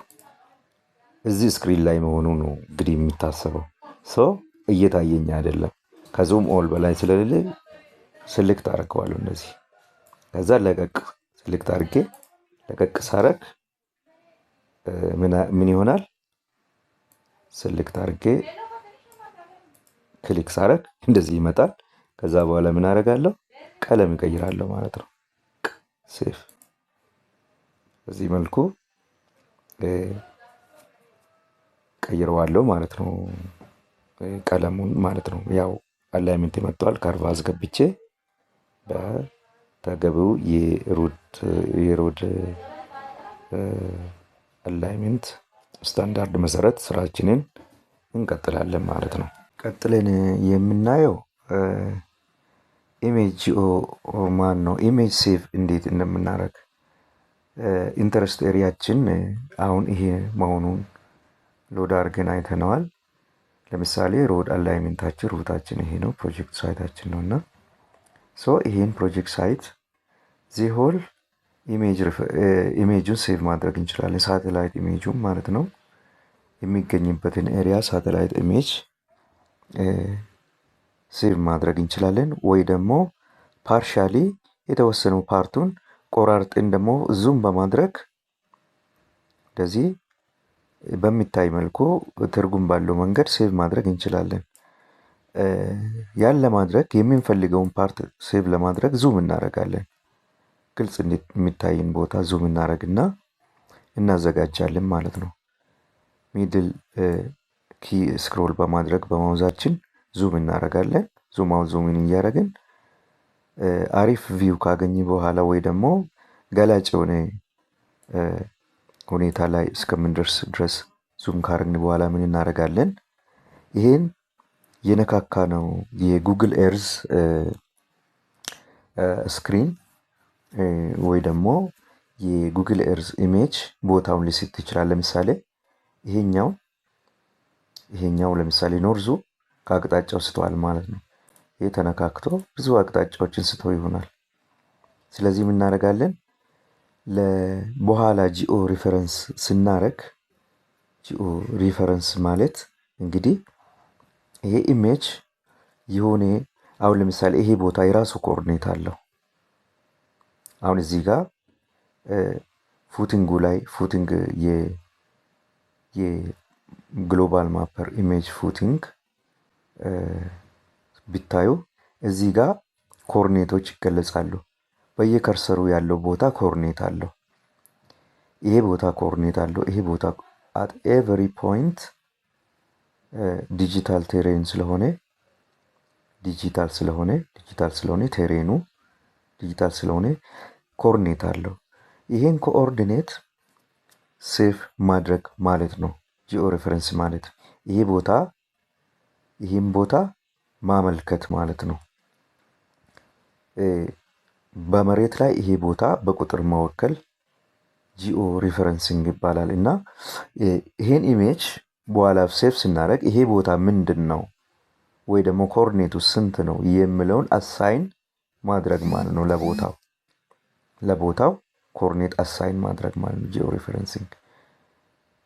እዚህ ስክሪን ላይ መሆኑ ነው እንግዲህ የሚታሰበው። ሶ እየታየኝ አይደለም። ከዙም ኦል በላይ ስለሌለ ስልክት አደርገዋለሁ እንደዚህ። ከዛ ለቀቅ ስልክት አድርጌ ለቀቅ ሳረግ ምን ይሆናል? ስልክት አድርጌ ክሊክ ሳረግ እንደዚህ ይመጣል። ከዛ በኋላ ምን አደርጋለሁ? ቀለም እቀይራለሁ ማለት ነው። ሴፍ በዚህ መልኩ ቀይረዋለሁ ማለት ነው፣ ቀለሙን ማለት ነው። ያው አላይመንት መጥቷል። ካርቫ አስገብቼ በተገቢው የሮድ አላይመንት ስታንዳርድ መሰረት ስራችንን እንቀጥላለን ማለት ነው። ቀጥለን የምናየው ኢሜጅ ኢሜጅ ሴቭ እንዴት እንደምናደርግ ኢንተረስት ኤሪያችን አሁን ይሄ መሆኑን ሎድ አድርገን አይተነዋል። ለምሳሌ ሮድ አላይመንታችን ሩታችን ይሄ ነው፣ ፕሮጀክት ሳይታችን ነውና ይሄን ፕሮጀክት ሳይት ዚሆል ኢሜጁን ሴቭ ማድረግ እንችላለን። ሳተላይት ኢሜጁን ማለት ነው። የሚገኝበትን ኤሪያ ሳተላይት ኢሜጅ ሴቭ ማድረግ እንችላለን። ወይ ደግሞ ፓርሻሊ የተወሰነው ፓርቱን ቆራርጥን ደግሞ ዙም በማድረግ እንደዚህ በሚታይ መልኩ ትርጉም ባለው መንገድ ሴቭ ማድረግ እንችላለን። ያን ለማድረግ የምንፈልገውን ፓርት ሴቭ ለማድረግ ዙም እናደርጋለን። ግልጽ የሚታይን ቦታ ዙም እናደርግና እናዘጋጃለን ማለት ነው። ሚድል ኪ ስክሮል በማድረግ በማውዛችን ዙም እናደርጋለን። ዙም አውት ዙም ኢን እያደረግን አሪፍ ቪው ካገኘ በኋላ ወይ ደግሞ ገላጭ የሆነ ሁኔታ ላይ እስከምንደርስ ድረስ ዙም ካረግን በኋላ ምን እናደርጋለን? ይሄን የነካካ ነው የጉግል ኤርዝ ስክሪን ወይ ደግሞ የጉግል ኤርዝ ኢሜጅ ቦታውን ሊስት ይችላል። ለምሳሌ ይሄኛው ለምሳሌ ኖርዙ ከአቅጣጫው ስተዋል ማለት ነው። ይሄ ተነካክቶ ብዙ አቅጣጫዎችን ስቶ ይሆናል። ስለዚህ ምን እናደርጋለን? በኋላ ጂኦ ሪፈረንስ ስናረግ ጂኦ ሪፈረንስ ማለት እንግዲህ ይሄ ኢሜጅ የሆነ አሁን ለምሳሌ ይሄ ቦታ የራሱ ኮኦርዲኔት አለው። አሁን እዚህ ጋር ፉቲንጉ ላይ ፉቲንግ የግሎባል ማፐር ኢሜጅ ፉቲንግ ቢታዩ እዚህ ጋር ኮኦርዲኔቶች ይገለጻሉ። በየከርሰሩ ያለው ቦታ ኮኦርዲኔት አለው። ይሄ ቦታ ኮኦርዲኔት አለው። ይሄ ቦታ at every point ዲጂታል ቴሬን ስለሆነ ዲጂታል ስለሆነ ቴሬኑ ዲጂታል ስለሆነ ኮኦርዲኔት አለው። ይሄን ኮኦርዲኔት ሴቭ ማድረግ ማለት ነው ጂኦ ሬፈረንስ ማለት። ይሄን ቦታ ማመልከት ማለት ነው። በመሬት ላይ ይሄ ቦታ በቁጥር መወከል ጂኦ ሪፈረንሲንግ ይባላል። እና ይሄን ኢሜጅ በኋላ ሴቭ ስናደርግ ይሄ ቦታ ምንድን ነው ወይ ደግሞ ኮኦርዲኔቱ ስንት ነው የሚለውን አሳይን ማድረግ ማለት ነው። ለቦታው ኮኦርዲኔት አሳይን ማድረግ ማለት ነው ጂኦ ሪፈረንሲንግ።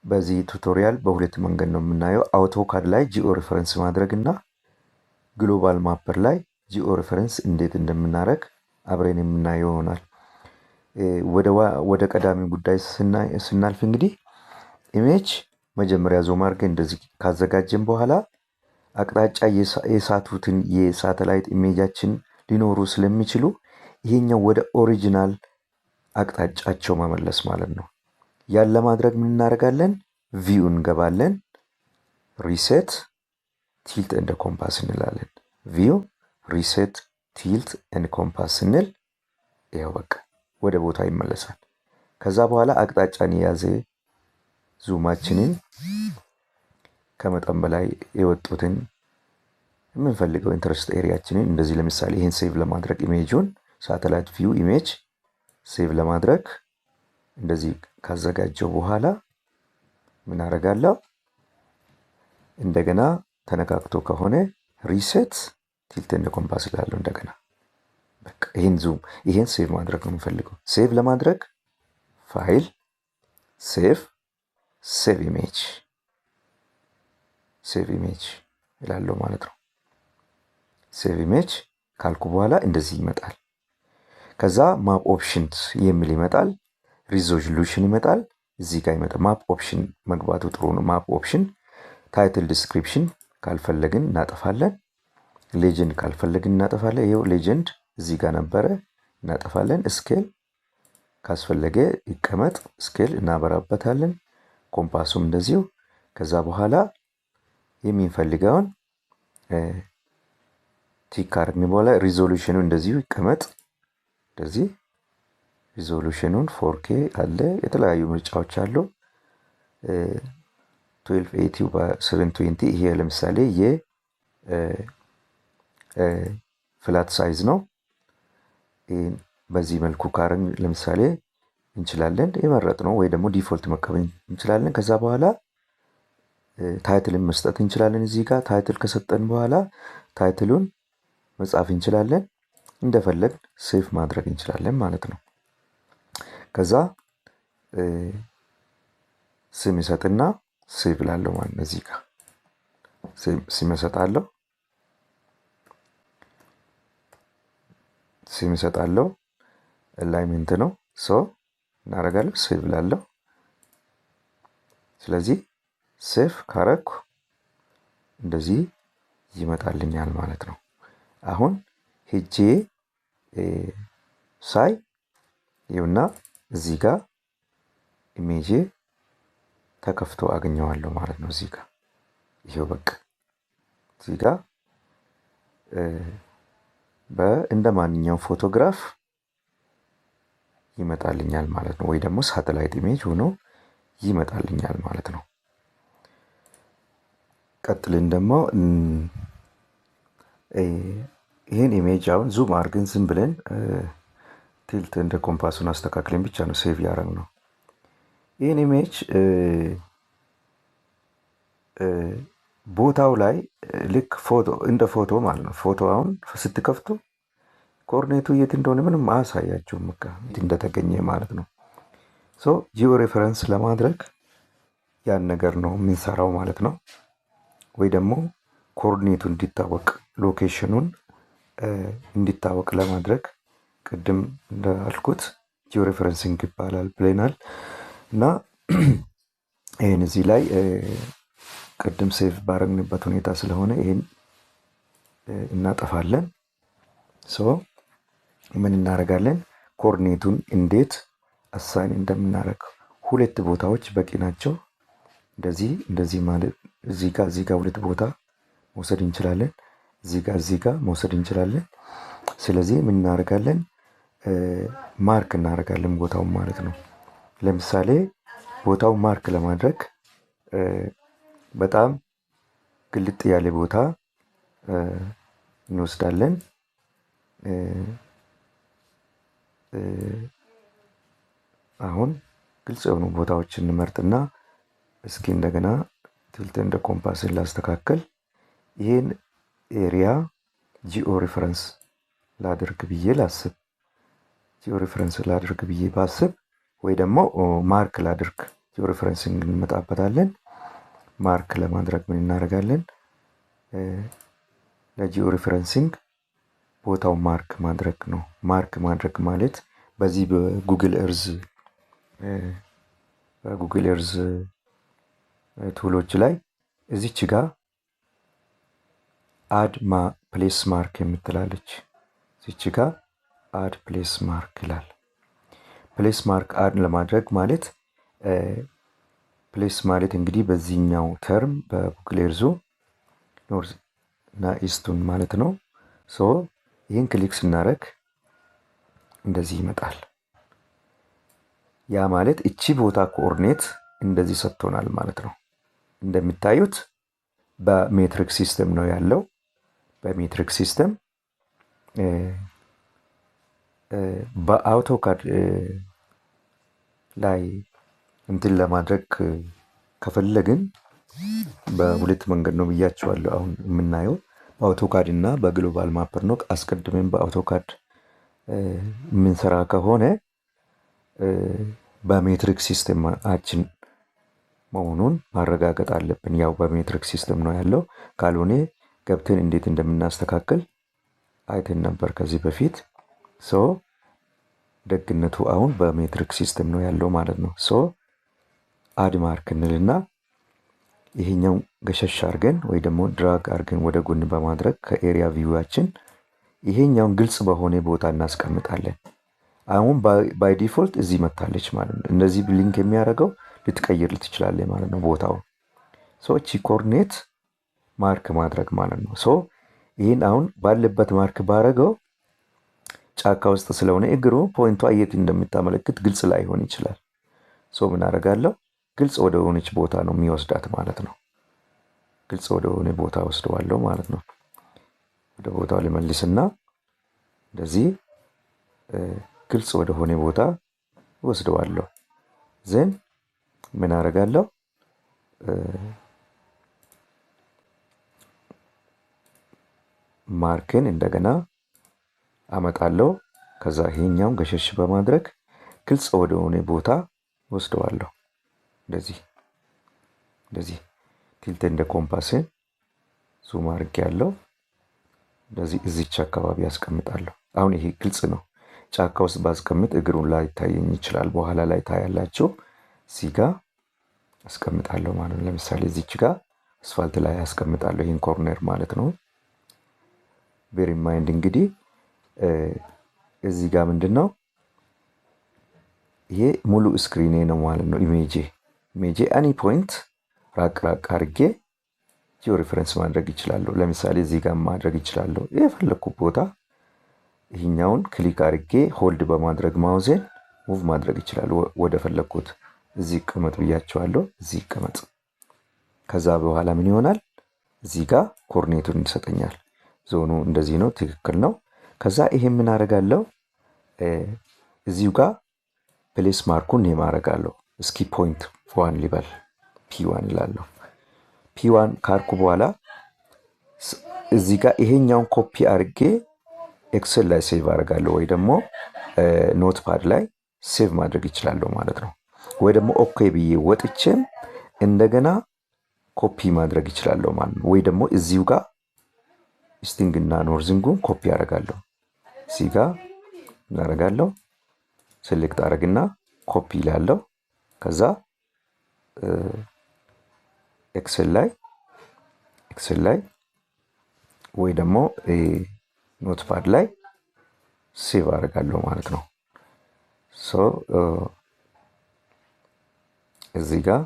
በዚህ ቱቶሪያል በሁለት መንገድ ነው የምናየው። አውቶካድ ላይ ጂኦ ሪፈረንስ ማድረግ እና ግሎባል ማፐር ላይ ጂኦ ሪፈረንስ እንዴት እንደምናደርግ አብረን የምናየው ይሆናል። ወደ ቀዳሚ ጉዳይ ስናልፍ እንግዲህ ኢሜጅ መጀመሪያ ዞም አድርገን እንደዚህ ካዘጋጀን በኋላ አቅጣጫ የሳቱትን የሳተላይት ኢሜጃችን ሊኖሩ ስለሚችሉ ይሄኛው ወደ ኦሪጂናል አቅጣጫቸው መመለስ ማለት ነው። ያን ለማድረግ ምን እናደርጋለን? ቪው እንገባለን። ሪሴት ቲልት ኤንድ ኮምፓስ እንላለን። ቪው ሪሴት ቲልት ኤንድ ኮምፓስ ስንል ይኸው በቃ ወደ ቦታ ይመለሳል። ከዛ በኋላ አቅጣጫን የያዘ ዙማችንን ከመጠን በላይ የወጡትን የምንፈልገው ኢንተረስት ኤሪያችንን እንደዚህ ለምሳሌ ይሄን ሴቭ ለማድረግ ኢሜጁን ሳተላይት ቪው ኢሜጅ ሴቭ ለማድረግ እንደዚህ ካዘጋጀው በኋላ ምን አደርጋለሁ? እንደገና ተነካክቶ ከሆነ ሪሴት ቲልት ኤንድ ኮምፓስ እላለሁ። እንደገና በቃ ይሄን ሴቭ ማድረግ ነው የምፈልገው። ሴቭ ለማድረግ ፋይል፣ ሴቭ ኢሜጅ እላለሁ ማለት ነው። ሴቭ ኢሜጅ ካልኩ በኋላ እንደዚህ ይመጣል። ከዛ ማፕ ኦፕሽንስ የሚል ይመጣል። ሪዞሉሽን ይመጣል። እዚህ ጋር ይመጣል። ማፕ ኦፕሽን መግባቱ ጥሩ ነው። ማፕ ኦፕሽን ታይትል ዲስክሪፕሽን ካልፈለግን እናጠፋለን። ሌጀንድ ካልፈለግን እናጠፋለን። ይሄው ሌጀንድ እዚህ ጋር ነበረ፣ እናጠፋለን። ስኬል ካስፈለገ ይቀመጥ፣ ስኬል እናበራበታለን። ኮምፓሱም እንደዚሁ። ከዛ በኋላ የሚንፈልገውን ቲክ አድርገን በኋላ ሪዞሉሽኑ እንደዚሁ ይቀመጥ። እንደዚህ ሪዞሉሽኑን 4K አለ። የተለያዩ ምርጫዎች አሉ። 1280 በ720 ይሄ ለምሳሌ የፍላት ሳይዝ ነው። በዚህ መልኩ ካረን ለምሳሌ እንችላለን የመረጥ ነው፣ ወይ ደግሞ ዲፎልት መቀበል እንችላለን። ከዛ በኋላ ታይትልን መስጠት እንችላለን። እዚህ ጋር ታይትል ከሰጠን በኋላ ታይትሉን መጻፍ እንችላለን። እንደፈለግ ሴቭ ማድረግ እንችላለን ማለት ነው። ከዛ ስም ይሰጥና ሴቭ ላለው ማለት ነው። እዚህ ጋር ስም ይሰጣለሁ፣ አላይመንት ነው። እናደርጋለሁ፣ ሴቭ ላለው። ስለዚህ ሴቭ ካረኩ እንደዚህ ይመጣልኛል ማለት ነው። አሁን ሄጄ ሳይ ይኸውና እዚህ ጋር ኢሜጅ ተከፍቶ አገኘዋለሁ ማለት ነው። እዚህ ጋር ይሄው በቃ እዚህ ጋር እንደ ማንኛውም ፎቶግራፍ ይመጣልኛል ማለት ነው። ወይ ደግሞ ሳተላይት ኢሜጅ ሆኖ ይመጣልኛል ማለት ነው። ቀጥልን ደግሞ ይሄን ኢሜጅ አሁን ዙም አድርገን ዝም ብለን ቲልት እንደ ኮምፓሱን አስተካክለን ብቻ ነው ሴቭ ያደረግነው። ይህን ኢሜጅ ቦታው ላይ ልክ እንደ ፎቶ ማለት ነው። ፎቶ አሁን ስትከፍቱ ኮርኔቱ የት እንደሆነ ምንም አያሳያችሁም፣ እንደተገኘ ማለት ነው። ጂኦ ሬፈረንስ ለማድረግ ያን ነገር ነው የምንሰራው ማለት ነው። ወይ ደግሞ ኮርኔቱ እንዲታወቅ ሎኬሽኑን እንዲታወቅ ለማድረግ ቅድም እንዳልኩት ጂኦ ሬፈረንሲንግ ይባላል ብለናል። እና ይህን እዚህ ላይ ቅድም ሴቭ ባረግንበት ሁኔታ ስለሆነ ይህን እናጠፋለን። ምን እናደርጋለን? ኮርኔቱን እንዴት አሳይን እንደምናደርግ ሁለት ቦታዎች በቂ ናቸው። እንደዚህ ማለት እዚህ ጋር ሁለት ቦታ መውሰድ እንችላለን። እዚህ ጋር መውሰድ እንችላለን። ስለዚህ ምን እናደርጋለን? ማርክ እናደርጋለን ቦታውን ማለት ነው። ለምሳሌ ቦታው ማርክ ለማድረግ በጣም ግልጥ ያለ ቦታ እንወስዳለን። አሁን ግልጽ የሆኑ ቦታዎችን እንመርጥና እስኪ እንደገና ቲልት እንደ ኮምፓስን ላስተካከል። ይህን ኤሪያ ጂኦ ሬፈረንስ ላድርግ ብዬ ላስብ። ጂኦ ሬፈረንስ ላድርግ ብዬ ባስብ ወይ ደግሞ ማርክ ላድርግ፣ ጂኦ ሬፈረንሲንግ እንመጣበታለን። ማርክ ለማድረግ ምን እናደርጋለን? ለጂኦ ሬፈረንሲንግ ቦታው ማርክ ማድረግ ነው። ማርክ ማድረግ ማለት በዚህ በጉግል እርዝ ቱሎች ላይ እዚች ጋር አድ ፕሌስ ማርክ የምትላለች፣ እዚች ጋር አድ ፕሌስ ማርክ ይላል። ፕሌስ ማርክ አድ ለማድረግ ማለት ፕሌስ ማለት እንግዲህ በዚህኛው ተርም በጉግል እርዙ ኖርዝ እና ኢስቱን ማለት ነው። ይህን ክሊክ ስናደርግ እንደዚህ ይመጣል። ያ ማለት እቺ ቦታ ኮኦርዲኔት እንደዚህ ሰጥቶናል ማለት ነው። እንደሚታዩት በሜትሪክ ሲስተም ነው ያለው። በሜትሪክ ሲስተም በአውቶካድ ላይ እንትን ለማድረግ ከፈለግን በሁለት መንገድ ነው ብያቸዋለሁ። አሁን የምናየው በአውቶካድ እና በግሎባል ማፐር ነው። አስቀድመን በአውቶካድ የምንሰራ ከሆነ በሜትሪክ ሲስተማችን መሆኑን ማረጋገጥ አለብን። ያው በሜትሪክ ሲስተም ነው ያለው። ካልሆነ ገብተን እንዴት እንደምናስተካክል አይተን ነበር ከዚህ በፊት። ደግነቱ አሁን በሜትሪክ ሲስተም ነው ያለው ማለት ነው። አድ ማርክ እንልና ይሄኛው ገሸሽ አድርገን ወይ ደግሞ ድራግ አድርገን ወደ ጎን በማድረግ ከኤሪያ ቪዋችን ይሄኛውን ግልጽ በሆነ ቦታ እናስቀምጣለን። አሁን ባይ ዲፎልት እዚህ መታለች ማለት ነው። እነዚህ ሊንክ የሚያደርገው ልትቀይር ትችላለህ ማለት ነው ቦታውን። እቺ ኮርኔት ማርክ ማድረግ ማለት ነው። ይህን አሁን ባለበት ማርክ ባረገው ጫካ ውስጥ ስለሆነ እግሩ ፖይንቷ የት እንደምታመለክት ግልጽ ላይሆን ይችላል። ምን አደርጋለሁ? ግልጽ ወደ ሆነች ቦታ ነው የሚወስዳት ማለት ነው። ግልጽ ወደ ሆነ ቦታ ወስደዋለሁ ማለት ነው። ወደ ቦታው ልመልስና እንደዚህ ግልጽ ወደ ሆነ ቦታ ወስደዋለሁ። ዘን ምን አደርጋለሁ? ማርክን እንደገና አመጣለሁ። ከዛ ይሄኛውን ገሸሽ በማድረግ ግልጽ ወደ ሆነ ቦታ ወስደዋለሁ። እንደዚህ ቲልት እንደ ኮምፓስን ዙም አድርጌያለሁ። እንደዚህ እዚች አካባቢ ያስቀምጣለሁ። አሁን ይሄ ግልጽ ነው። ጫካ ውስጥ ባስቀምጥ እግሩን ላይ ታየኝ ይችላል። በኋላ ላይ ታያላችሁ። እዚህ ጋር አስቀምጣለሁ ማለት ነው። ለምሳሌ እዚች ጋር አስፋልት ላይ ያስቀምጣለሁ። ይሄን ኮርነር ማለት ነው። ቤሪ ማይንድ እንግዲህ እዚህ ጋር ምንድነው ይሄ ሙሉ ስክሪኔ ነው ማለት ነው። ኢሜጄ አኒ ፖይንት ራቅ አድርጌ ጂኦ ሪፈረንስ ማድረግ ይችላለሁ። ለምሳሌ እዚህ ጋር ማድረግ ይችላለሁ። የፈለኩት ቦታ ይሄኛውን ክሊክ አድርጌ ሆልድ በማድረግ ማውዜን ሙቭ ማድረግ ይችላለሁ ወደ ፈለኩት። እዚህ ይቀመጥ ብያቸዋለሁ። እዚህ ይቀመጥ። ከዛ በኋላ ምን ይሆናል? እዚህ ጋር ኮርኔቱን ይሰጠኛል። ዞኑ እንደዚህ ነው፣ ትክክል ነው። ከዛ ይሄ ምን አደርጋለሁ? እዚሁ ጋር ፕሌስ ማርኩን የማረጋለሁ። እስኪ ፖይንት 1 ሊበል ፒ1 ይላለሁ። ፒ1 ካርኩ በኋላ እዚህ ጋር ይሄኛውን ኮፒ አድርጌ ኤክሰል ላይ ሴቭ አደርጋለሁ፣ ወይ ደግሞ ኖትፓድ ላይ ሴቭ ማድረግ ይችላለሁ ማለት ነው። ወይ ደግሞ ኦኬ ብዬ ወጥቼም እንደገና ኮፒ ማድረግ ይችላለሁ ማለት ነው። ወይ ደግሞ እዚሁ ጋር ኢስቲንግ እና ኖርዚንጉን ኮፒ አደርጋለሁ። እዚህ ጋር እናደርጋለሁ፣ ሴሌክት አደርግና ኮፒ ይላለሁ። ከዛ ኤክሰል ላይ ወይ ደግሞ ኖትፓድ ላይ ሴቭ አደርጋለሁ ማለት ነው። እዚህ ጋር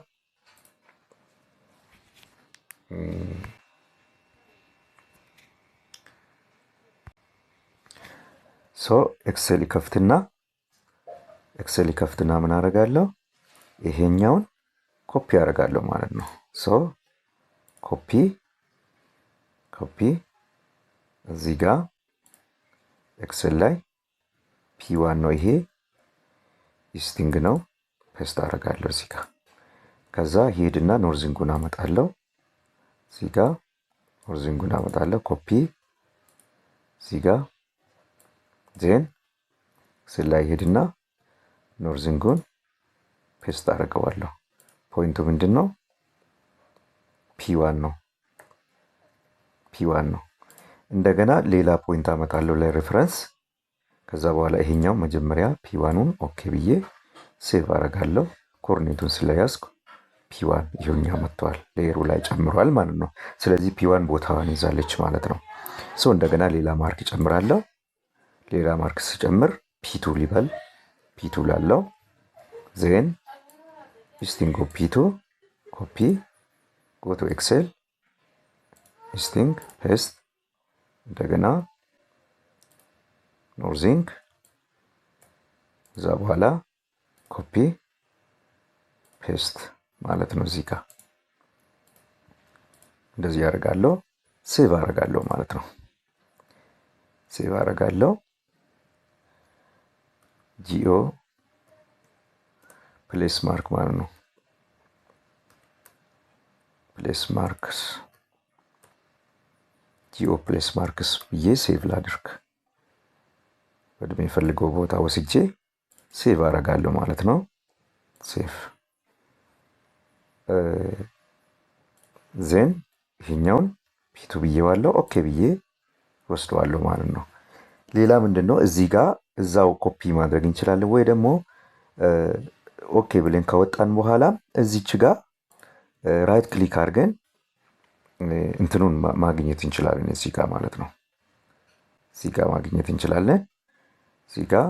ኤክሰል ይከፍትና ምን አደርጋለሁ? ይሄኛውን ኮፒ አደርጋለሁ ማለት ነው። ኮፒ እዚህ ጋር ኤክሰል ላይ ፒ1 ነው ይሄ፣ ኢስቲንግ ነው። ፔስት አደርጋለሁ እዚህ ጋር። ከዛ ሄድና ኖርዚንጉን አመጣለሁ። እዚህ ጋር ኖርዚንጉን አመጣለሁ። ኮፒ እዚህ ጋር ዜን ኤክሰል ላይ ሄድና ኖርዚንጉን ፔስት አደርገዋለሁ። ፖይንቱ ምንድን ነው? ፒ1 ነው። እንደገና ሌላ ፖይንት አመጣለሁ ለሬፈረንስ። ከዛ በኋላ ይሄኛው መጀመሪያ ፒ1ን ኦኬ ብዬ ሴቭ አደርጋለሁ። ኮርኔቱን ስለያዝኩ ፒ1 ይኸኛው መጥቷል፣ ሌየሩ ላይ ጨምሯል ማለት ነው። ስለዚህ ፒ1 ቦታዋን ይዛለች ማለት ነው። እንደገና ሌላ ማርክ ጨምራለሁ። ሌላ ማርክ ስጨምር ፒ2 ሊበል፣ ፒ2 ላለው ዜን ኢስቲንግ ፒ2 ኮፒ ጎቶ ኤክሴል ኢስቲንግ ፔስት፣ እንደገና ኖርዚንግ፣ እዛ በኋላ ኮፒ ፔስት ማለት ነው። እዚህ ጋር እንደዚህ ያደርጋለሁ። ሴቭ አደርጋለሁ ማለት ነው። ሴቭ አደርጋለሁ። ጂኦ ፕሌስ ማርክ ማለት ነው። ፕሌስ ማርክስ ጂኦ ፕሌስ ማርክስ ብዬ ሴቭ ላድርግ። ወደሚፈልገው ቦታ ወስጄ ሴቭ አደርጋለሁ ማለት ነው። ሴቭ ዜን ይሄኛውን ፒቱ ብዬዋለሁ። ኦኬ ብዬ ወስደዋለሁ ማለት ነው። ሌላ ምንድነው እዚህ ጋር እዛው ኮፒ ማድረግ እንችላለን፣ ወይ ደግሞ ኦኬ ብለን ከወጣን በኋላ እዚች ጋር ራይት ክሊክ አድርገን እንትኑን ማግኘት እንችላለን። እዚህ ጋር ማለት ነው። እዚህ ጋር ማግኘት እንችላለን። እዚህ ጋር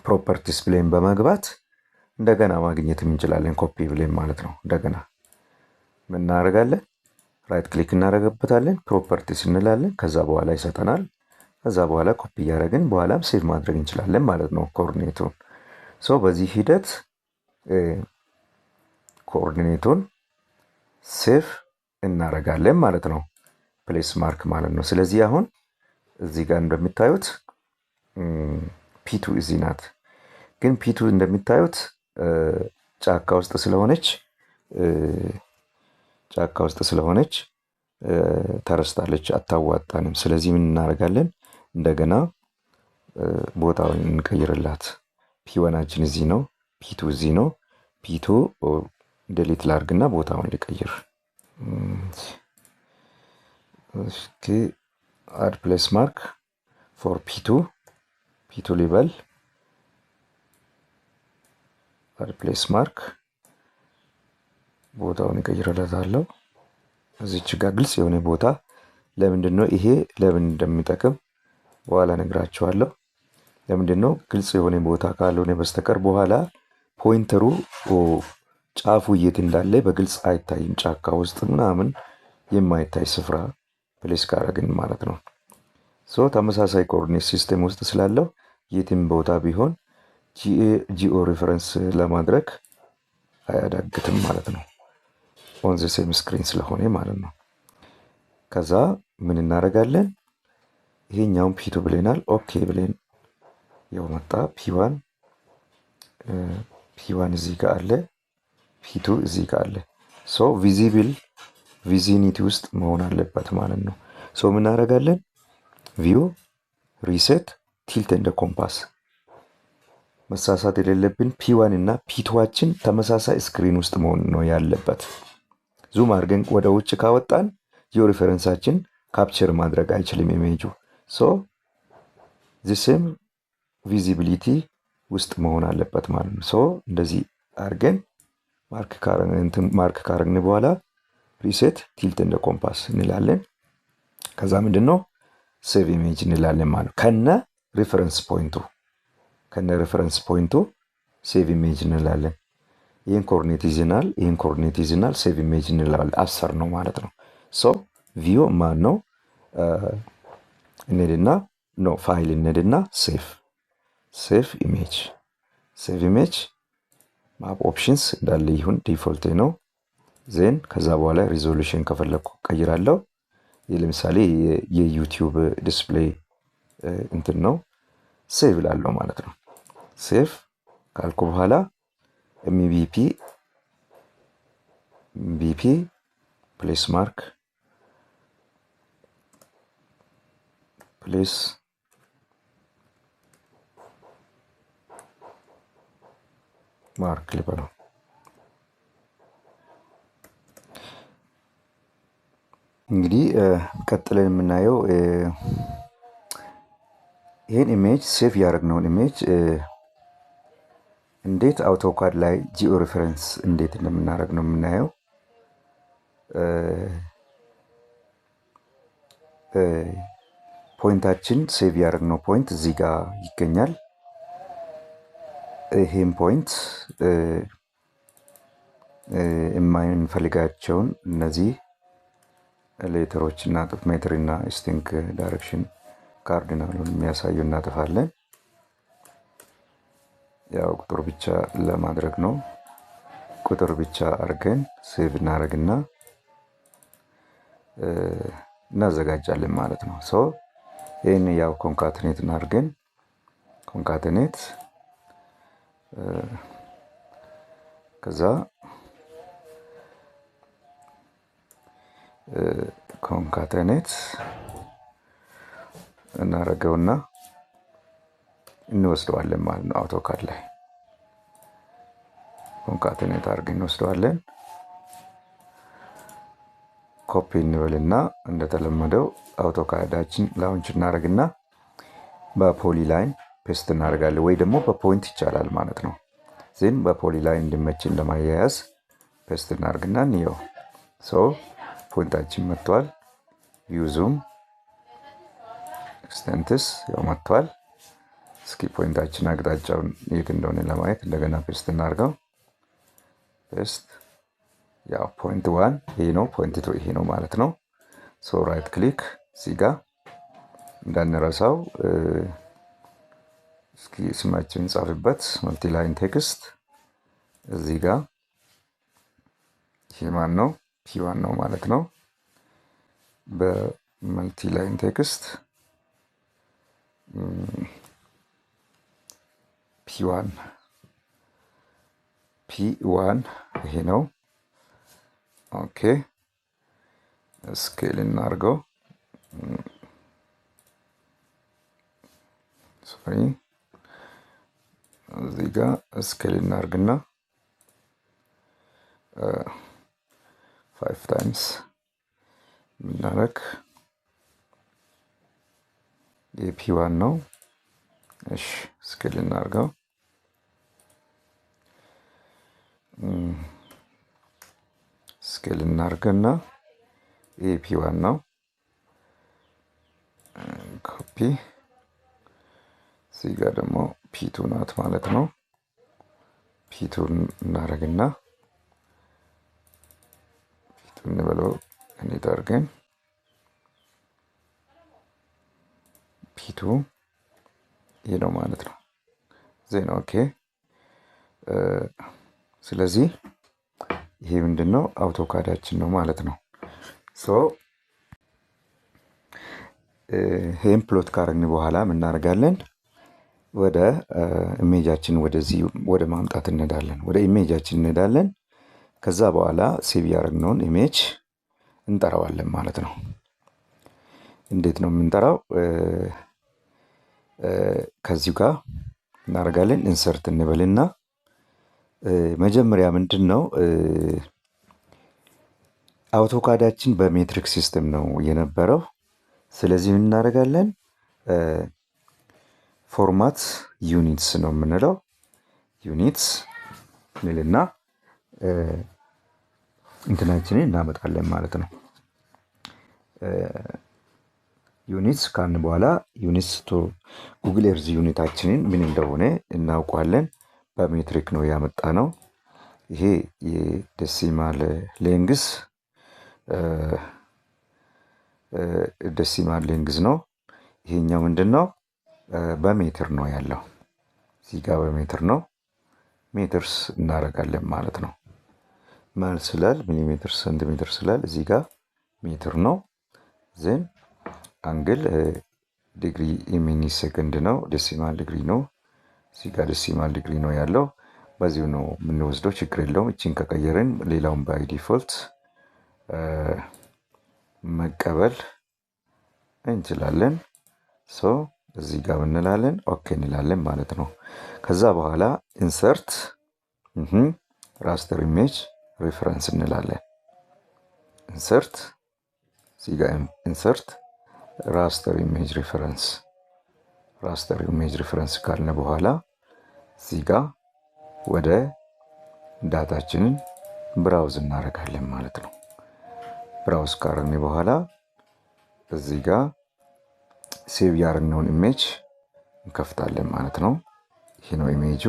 ፕሮፐርቲስ ብለን በመግባት እንደገና ማግኘት እንችላለን። ኮፒ ብለን ማለት ነው። እንደገና ምን እናደርጋለን? ራይት ክሊክ እናደርግበታለን። ፕሮፐርቲስ እንላለን። ከዛ በኋላ ይሰጠናል። ከዛ በኋላ ኮፒ እያደረግን በኋላም ሴቭ ማድረግ እንችላለን ማለት ነው ኮኦርዲኔቱን። በዚህ ሂደት ኮኦርዲኔቱን ሴቭ እናደርጋለን ማለት ነው። ፕሌስ ማርክ ማለት ነው። ስለዚህ አሁን እዚህ ጋር እንደምታዩት ፒቱ እዚህ ናት። ግን ፒቱ እንደምታዩት ጫካ ውስጥ ስለሆነች ተረስታለች፣ አታዋጣንም። ስለዚህ ምን እናደርጋለን? እንደገና ቦታውን እንቀይርላት። ፒዋናችን እዚህ ነው፣ ፒቱ እዚህ ነው። ፒቱ ዴሊት ላርግና ቦታውን ልቀይር። ኦኬ አድ ፕሌስ ማርክ ፎር ፒቱ ሊበል አድ ፕሌስ ማርክ ቦታውን እቀይርለታለሁ። እዚች ጋር ግልጽ የሆነ ቦታ ለምንድን ነው ይሄ ለምን እንደሚጠቅም በኋላ ነግራችኋለሁ። ለምንድን ነው ግልጽ የሆነ ቦታ ካልሆነ በስተቀር በኋላ ፖይንተሩ ጫፉ የት እንዳለ በግልጽ አይታይም። ጫካ ውስጥ ምናምን የማይታይ ስፍራ ፕሌስ ካረግን ማለት ነው። ተመሳሳይ ኮኦርዲኔት ሲስተም ውስጥ ስላለው የትም ቦታ ቢሆን ጂኦ ሪፈረንስ ለማድረግ አያዳግትም ማለት ነው። ኦን ዘ ሴም ስክሪን ስለሆነ ማለት ነው። ከዛ ምን እናደርጋለን? ይሄኛውን ፒቱ ብለናል። ኦኬ ብለን ያው መጣ። ፒዋን እዚህ ጋር አለ፣ ፒቱ እዚህ ጋር አለ። ቪዚኒቲ ውስጥ መሆን አለበት ማለት ነው። ምን እናደርጋለን? ቪው ሪሴት ቲልት እንደ ኮምፓስ መሳሳት የሌለብን ፒዋን እና ፒቱዋችን ተመሳሳይ ስክሪን ውስጥ መሆን ነው ያለበት። ዙም አድርገን ወደ ውጭ ካወጣን ጂኦ ሪፈረንሳችን ካፕቸር ማድረግ አይችልም ኢሜጁ። ዚስም ቪዚቢሊቲ ውስጥ መሆን አለበት ማለት ነው። እንደዚህ አድርገን ማርክ ካረግን በኋላ ሪሴት ቲልት እንደ ኮምፓስ እንላለን። ከዛ ምንድነው ሴቭ ኢሜጅ እንላለን ማለት ከነ ሪፈረንስ ፖይንቱ ሴቭ ኢሜጅ እንላለን። ይህን ኮኦርዲኔት ይዝናል፣ ሴቭ ኢሜጅ እንላለን። 10 ነው ማለት ነው። ቪው ማን ነው እንሄድና ፋይል እንሄድና ሴቭ ኢሜጅ ማፕ ኦፕሽንስ እንዳለ ይሁን፣ ዲፎልት ነው። ዜን ከዛ በኋላ ሪዞሉሽን ከፈለኩ ቀይራለሁ። ለምሳሌ የዩቲዩብ ዲስፕሌይ እንትን ነው። ሴቭ ላለው ማለት ነው። ሴቭ ካልኩ በኋላ ኤምቢፒ ፕሌስ ማርክ ልበለው። እንግዲህ ቀጥለን የምናየው ይህን ኢሜጅ ሴቭ ያደረግነውን ኢሜጅ እንዴት አውቶካድ ላይ ጂኦ ሪፈረንስ እንዴት እንደምናደርግ ነው የምናየው። ፖይንታችን ሴቭ ያደረግነው ፖይንት እዚህ ጋር ይገኛል። ይሄን ፖይንት የማንፈልጋቸውን እነዚህ ሌተሮች እናጥፍ። ሜትር እና ስቲንክ ዳይሬክሽን ካርዲናሉን የሚያሳዩ እናጥፋለን። ያው ቁጥር ብቻ ለማድረግ ነው። ቁጥር ብቻ አድርገን ሴቭ እናደርግና እናዘጋጃለን ማለት ነው። ይህን ያው ኮንካትኔት እናድርገን። ኮንካትኔት ከዛ ኮንካተኔት እናደርገውና እንወስደዋለን ማለት ነው። አውቶካድ ላይ ኮንካተኔት አድርገን እንወስደዋለን። ኮፒ እንበልና እንደተለመደው አውቶካዳችን ላውንች እናደርግና በፖሊ ላይን ፔስት እናደርጋለን፣ ወይ ደግሞ በፖይንት ይቻላል ማለት ነው። ዜን በፖሊ ላይን እንዲመችን ለማያያዝ ፔስት እናደርግና እንየው። ፖይንታችን መጥቷል። ዩዙም ኤክስተንትስ ያው መጥቷል። እስኪ ፖይንታችን አቅጣጫውን የት እንደሆነ ለማየት እንደገና ፔስት እናድርገው። ፔስት ያው ፖይንት 1 ይሄ ነው፣ ፖይንት 2 ይሄ ነው ማለት ነው። ራይት ክሊክ እዚህ ጋር እንዳንረሳው እስኪ ስማችን ጻፍበት። መልቲ ላይን ቴክስት እዚህ ጋር ይሄ ማን ነው? ፒ1 ነው ማለት ነው። በመልቲ ላይን ቴክስት ፒ1 ይሄ ነው። ኦኬ ስኬል እናድርገው። ሶሪ እዚህ ጋር ስኬል እናድርግና 5 ታይምስ ምናረግ የፒ1 ነው። እሺ ስኬል እናድርገው። ስኬል እናድርግና የፒ1 ነው። ኮፒ እዚህ ጋር ደግሞ ፒ2 ናት ማለት ነው። ፒ2 እናደርግና ፒ2 እንበለው እንዴት አድርገን ፒ2 ይሄ ነው ማለት ነው። ዜና ኦኬ። ስለዚህ ይሄ ምንድነው? አውቶካዳችን ነው ማለት ነው። ይሄን ፕሎት ካረግን በኋላ ምን እናደርጋለን? ወደ ኢሜጃችን ወደዚህ ወደ ማምጣት እንሄዳለን። ወደ ኢሜጃችን እንሄዳለን። ከዛ በኋላ ሴቭ ያደረግነውን ኢሜጅ እንጠራዋለን ማለት ነው። እንዴት ነው የምንጠራው? ከዚሁ ጋር እናደርጋለን። ኢንሰርት እንበልና መጀመሪያ ምንድነው አውቶካዳችን በሜትሪክ ሲስተም ነው የነበረው። ስለዚህ ምን እናደርጋለን? ፎርማት ዩኒትስ ነው የምንለው። ዩኒትስ እንልና እንትናችንን እናመጣለን ማለት ነው። ዩኒትስ ካልን በኋላ ዩኒትስ ቱ ጉግል ኤርዝ ዩኒታችንን ምን እንደሆነ እናውቋለን። በሜትሪክ ነው ያመጣ ነው። ይሄ የዴሲማል ሌንግዝ ነው። ይሄኛው ምንድነው? በሜትር ነው ያለው። እዚህ ጋር በሜትር ነው። ሜትርስ እናደርጋለን ማለት ነው። ማል ስላል ሚሊሜትር ሴንቲሜትር ስላል እዚህ ጋር ሜትር ነው። ዜን አንግል ዲግሪ ሚኒ ሴኮንድ ነው። ዴሲማል ዲግሪ ነው። እዚህ ጋር ዴሲማል ዲግሪ ነው ያለው። በዚሁ ነው የምንወስደው፣ ችግር የለውም። እቺን ከቀየርን ሌላውን ባይ ዲፎልት መቀበል እንችላለን። እዚህ ጋር እንላለን፣ ኦኬ እንላለን ማለት ነው። ከዛ በኋላ ኢንሰርት ራስተር ኢሜጅ ሪፈረንስ እንላለን። ኢንሰርት እዚህ ጋር ኢንሰርት ራስተር ኢሜጅ ሪፈረንስ ካልን በኋላ እዚህ ጋር ወደ ዳታችንን ብራውዝ እናደርጋለን ማለት ነው። ብራውዝ ካረግን በኋላ እዚህ ጋር ሴቭ ያደረግነውን ኢሜጅ እንከፍታለን ማለት ነው። ይሄ ነው ኢሜጁ።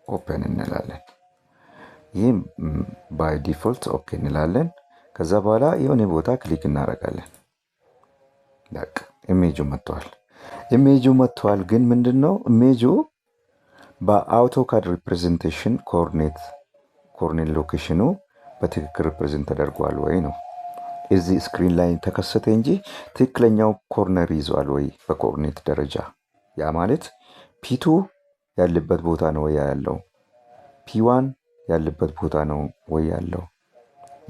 ኦፕን እንላለን። ይህም ባይ ዲፎልት ኦኬ እንላለን። ከዛ በኋላ የሆነ ቦታ ክሊክ እናደርጋለን። በቃ ኢሜጁ መጥቷል። ግን ምንድነው ኢሜጁ በአውቶካድ ሪፕሬዘንቴሽን ኮኦርዲኔት ሎኬሽኑ በትክክል ሪፕሬዘንት ተደርጓል ወይ ነው። እዚህ ስክሪን ላይ ተከሰተ እንጂ ትክክለኛው ኮርነር ይዟል ወይ በኮኦርዲኔት ደረጃ። ያ ማለት ፒቱ ያለበት ቦታ ነው ያለው ፒዋን ያለበት ቦታ ነው ወይ ያለው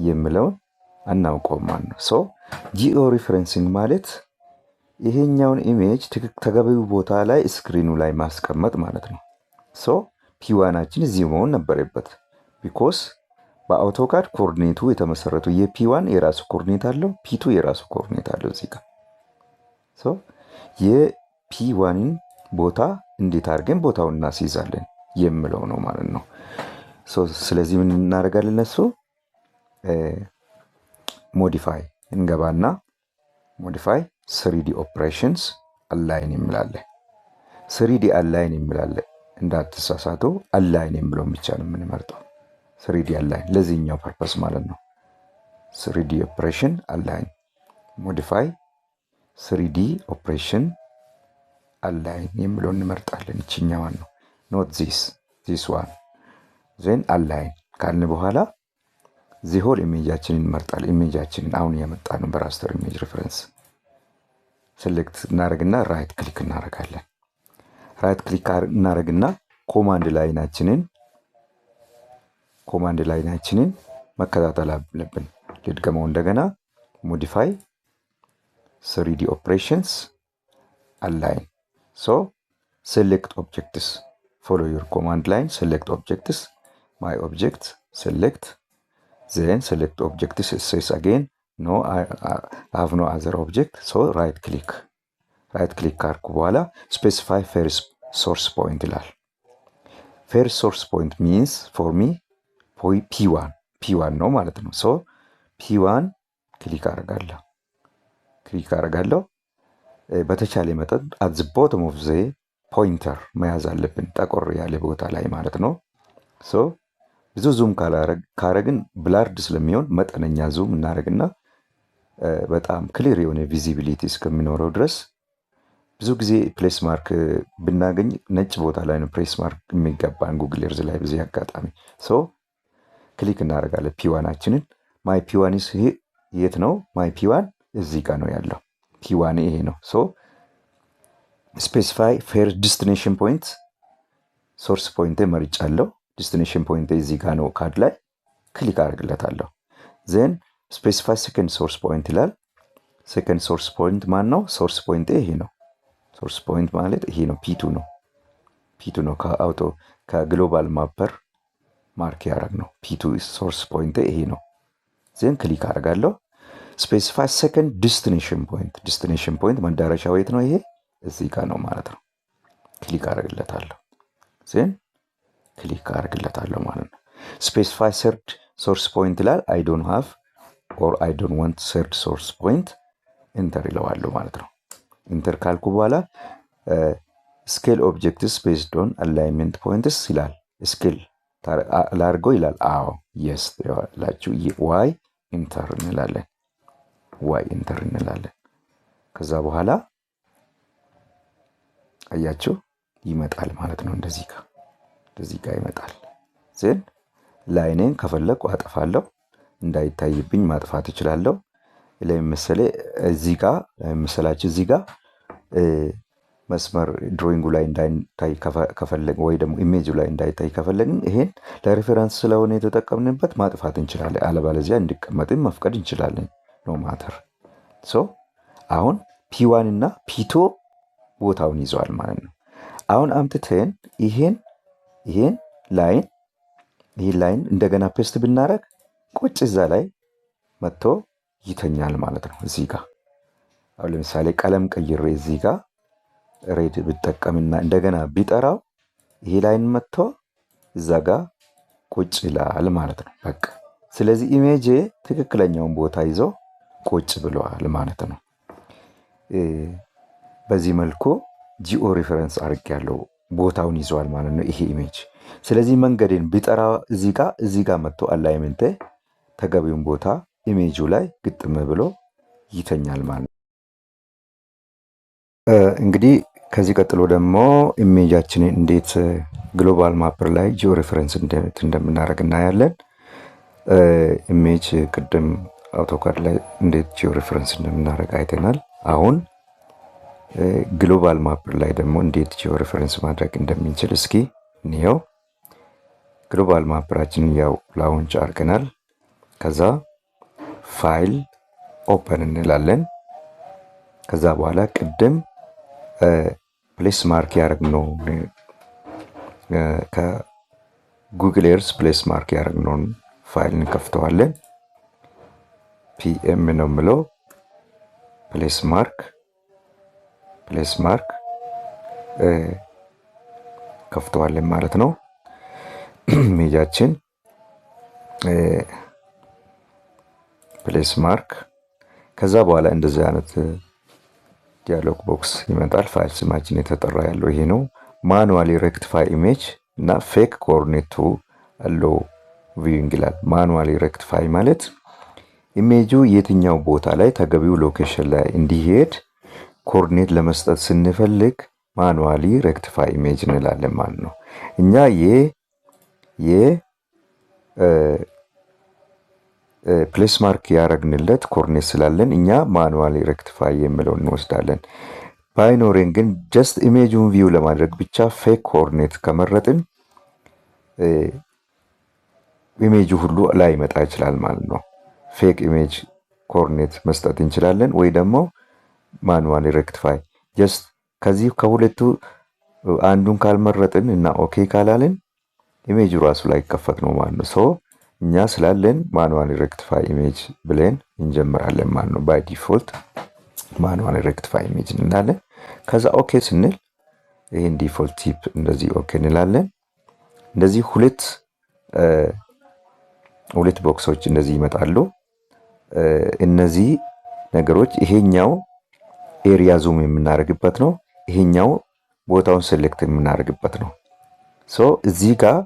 የምለውን አናውቀውም ማለት ነው። ሶ ጂኦ ሪፈረንሲንግ ማለት ይሄኛውን ኢሜጅ ተገቢው ቦታ ላይ ስክሪኑ ላይ ማስቀመጥ ማለት ነው። ሶ ፒዋናችን እዚህ መሆን ነበረበት። ቢኮስ በአውቶካድ ኮኦርዲኔቱ የተመሰረቱ የፒዋን የራሱ ኮኦርዲኔት አለው፣ ፒቱ የራሱ ኮኦርዲኔት አለው እዚህ ጋር። ሶ የፒዋንን ቦታ እንዴት አድርገን ቦታውን እናስይዛለን የምለው ነው ማለት ነው። ስለዚህ ምን እናደርጋለን? እነሱ ሞዲፋይ እንገባና ሞዲፋይ ስሪዲ ኦፕሬሽንስ አላይን የሚላለን። ስሪዲ አላይን የሚላለን እንዳትሳሳቱ። አላይን የሚለውን ብቻ ነው የምንመርጠው። ስሪዲ አላይን ለዚህኛው ፐርፐስ ማለት ነው። ስሪዲ ኦፕሬሽን አላይን ሞዲፋይ ስሪዲ ኦፕሬሽን አላይን የሚለውን እንመርጣለን። ይችኛዋን ነው ኖት ዚስ ዋን ዜን አላይን ካልን በኋላ ዚሆል ኢሜጃችንን እንመርጣለን። ኢሜጃችንን አሁን ያመጣ ነው በራስተር ኢሜጅ ሪፈረንስ ሴሌክት እናደርግና ራይት ክሊክ እናደርጋለን። ራይት ክሊክ እናደርግና ኮማንድ ላይናችንን መከታተል አለብን። ልድገመው እንደገና ሞዲፋይ ስሪዲ ኦፕሬሽንስ አላይን ሶ ሴሌክት ኦብጀክትስ ፎሎ ዩር ኮማንድ ላይን ሴሌክት ኦብጀክትስ ማይ ኦብጀክት ሴሌክት ዜን ሴሌክት ኦብጀክትስ ሴስ አጌን ኖ አይ ሃቭ ኖ አዘር ኦብጀክት ሶ ራይት ክሊክ ካርኩ በኋላ ስፔሲፋይ ፈርስት ሶርስ ፖይንት ይላል። ፈርስት ሶርስ ፖይንት ሚንስ ፎር ሚ ፒዋን ነው ማለት ነው። ሶ ፒዋን ክሊክ አደርጋለሁ። በተቻለ መጠን አት ዘ ቦተም ኦፍ ዘ ፖይንተር መያዝ አለብን፣ ጠቆር ያለ ቦታ ላይ ማለት ነው። ሶ ብዙ ዙም ካረግን ብላርድ ስለሚሆን መጠነኛ ዙም እናደርግና በጣም ክሊር የሆነ ቪዚቢሊቲ እስከሚኖረው ድረስ ብዙ ጊዜ ፕሌስ ማርክ ብናገኝ ነጭ ቦታ ላይ ነው ፕሌስ ማርክ የሚገባን ጉግል ኤርዝ ላይ በዚህ አጋጣሚ። ሶ ክሊክ እናደርጋለን ፒዋናችንን። ማይ ፒዋንስ የት ነው? ማይ ፒዋን እዚህ ጋር ነው ያለው። ፒዋን ይሄ ነው። ሶ ስፔሲፋይ ፌር ዲስቲኔሽን ፖይንት ሶርስ ፖይንት መርጫለሁ። ዲስቲኔሽን ፖይንት እዚህ ጋር ነው። ካድ ላይ ክሊክ አድርግለታለሁ። ዜን ስፔሲፋይ ሴከንድ ሶርስ ፖይንት ይላል። ሴከንድ ሶርስ ፖይንት ማን ነው? ሶርስ ፖይንት ይሄ ነው። ሶርስ ፖይንት ማለት ይሄ ነው። ፒቱ ነው። ከግሎባል ማፐር ማርክ ያደረግ ነው። ፒቱ ሶርስ ፖይንት ይሄ ነው። ዜን ክሊክ አደርጋለሁ። ስፔሲፋይ ሴከንድ ዲስቲኔሽን ፖይንት መዳረሻው የት ነው? ይሄ እዚህ ጋር ነው ማለት ነው። ክሊክ አደርግለታለሁ። ዜን ክሊክ አደርግለታለሁ ማለት ነው። ስፔሲፋይ ሰርድ ሶርስ ፖይንት ይላል። አይ ዶንት ሃቭ ኦር አይ ዶንት ዋንት ሰርድ ሶርስ ፖይንት ኢንተር ይለዋለሁ ማለት ነው። ኢንተር ካልኩ በኋላ ስኬል ኦብጀክትስ ቤዝድ ኦን አላይንመንት ፖይንትስ ይላል። ስኬል ላድርገው ይላል። አዎ የስ ላችሁ ዋይ ኢንተር እንላለን። ከዛ በኋላ አያችሁ ይመጣል ማለት ነው። እንደዚህ ጋር ይመጣል። ዜን ላይኔን ከፈለኩ አጠፋለሁ። እንዳይታይብኝ ማጥፋት እችላለሁ። ለምሳሌ እዚህ ጋር መስመር ድሮይንጉ ላይ እንዳይታይ ከፈለግን ወይ ደግሞ ኢሜጁ ላይ እንዳይታይ ከፈለግን ይሄን ለሬፈረንስ ስለሆነ የተጠቀምንበት ማጥፋት እንችላለን። አለበለዚያ እንዲቀመጥም መፍቀድ እንችላለን። ኖ ማተር። ሶ አሁን ፒዋን እና ፒቱ ቦታውን ይዘዋል ማለት ነው። አሁን አምጥተን ይሄን ላይን እንደገና ፔስት ብናረግ ቁጭ እዛ ላይ መጥቶ ይተኛል ማለት ነው። እዚህ ጋር አሁን ለምሳሌ ቀለም ቀይሬ እዚህ ጋር ሬድ ብጠቀምና እንደገና ቢጠራው ይሄ ላይን መጥቶ እዛ ጋር ቁጭ ይላል ማለት ነው። በቃ ስለዚህ ኢሜጅ ትክክለኛውን ቦታ ይዞ ቁጭ ብለዋል ማለት ነው። በዚህ መልኩ ጂኦ ሪፈረንስ አድርጌያለሁ። ቦታውን ይዟል ማለት ነው ይሄ ኢሜጅ። ስለዚህ መንገዴን ቢጠራ እዚህ ጋር መጥቶ አላይመንቴ ተገቢውን ቦታ ኢሜጁ ላይ ግጥም ብሎ ይተኛል ማለት ነው። እንግዲህ ከዚህ ቀጥሎ ደግሞ ኢሜጃችንን እንዴት ግሎባል ማፐር ላይ ጂኦ ሪፈረንስ እንደምናደርግ እናያለን። ኢሜጅ ቅድም አውቶካድ ላይ እንዴት ጂኦ ሪፈረንስ እንደምናደርግ አይተናል። አሁን ግሎባል ማፐር ላይ ደግሞ እንዴት ጂኦ ሪፈረንስ ማድረግ እንደምንችል እስኪ እንየው። ግሎባል ማፐራችንን ያው ላውንች አድርገናል። ከዛ ፋይል ኦፐን እንላለን። ከዛ በኋላ ቅድም ፕሌስ ማርክ ያደረግነው ከጉግል ኤርስ ፕሌስ ማርክ ያደረግነውን ፋይል እንከፍተዋለን። ፒኤም ነው የምለው ፕሌስ ማርክ ከፍተዋለን ማለት ነው። ሜጃችን ፕሌስ ማርክ። ከዛ በኋላ እንደዚህ አይነት ዲያሎግ ቦክስ ይመጣል። ፋይል ስማችን የተጠራ ያለው ይሄ ነው። ማኑዋሊ ሬክቲፋይ ኢሜጅ እና ፌክ ኮኦርዲኔት ቱ አለው ቪዊንግ ይላል። ማኑዋሊ ሬክቲፋይ ማለት ኢሜጁ የትኛው ቦታ ላይ ተገቢው ሎኬሽን ላይ እንዲሄድ ኮኦርዲኔት ለመስጠት ስንፈልግ ማኑዋሊ ሬክቲፋይ ኢሜጅ እንላለን ማለት ነው። እኛ ፕሌስ ማርክ ያደረግንለት ኮኦርዲኔት ስላለን እኛ ማኑዋሊ ሬክቲፋይ የሚለውን እንወስዳለን። ባይኖሬን ግን ጀስት ኢሜጁን ቪው ለማድረግ ብቻ ፌክ ኮኦርዲኔት ከመረጥን ኢሜጁ ሁሉ ላይ ይመጣ ይችላል ማለት ነው። ፌክ ኢሜጅ ኮኦርዲኔት መስጠት እንችላለን፣ ወይ ደግሞ ማኑዋሊ ሬክቲፋይ ጀስት ከዚህ ከሁለቱ አንዱን ካልመረጥን እና ኦኬ ካላልን ኢሜጁ ራሱ ላይ ከፈት ነው ማለት ነው። ሶ እኛ ስላለን ማኑዋሊ ሬክቲፋይ ኢሜጅ ብለን እንጀምራለን ማለት ነው። ባይ ዲፎልት ማኑዋሊ ሬክቲፋይ ኢሜጅ እንላለን። ከዛ ኦኬ ስንል ይሄን ዲፎልት ቲፕ እንደዚህ ኦኬ እንላለን። እንደዚህ ሁለት ቦክሶች እንደዚህ ይመጣሉ። እነዚህ ነገሮች ይሄኛው ኤሪያ ዙም የምናደርግበት ነው። ይሄኛው ቦታውን ሴሌክት የምናደርግበት ነው። ሶ እዚህ ጋር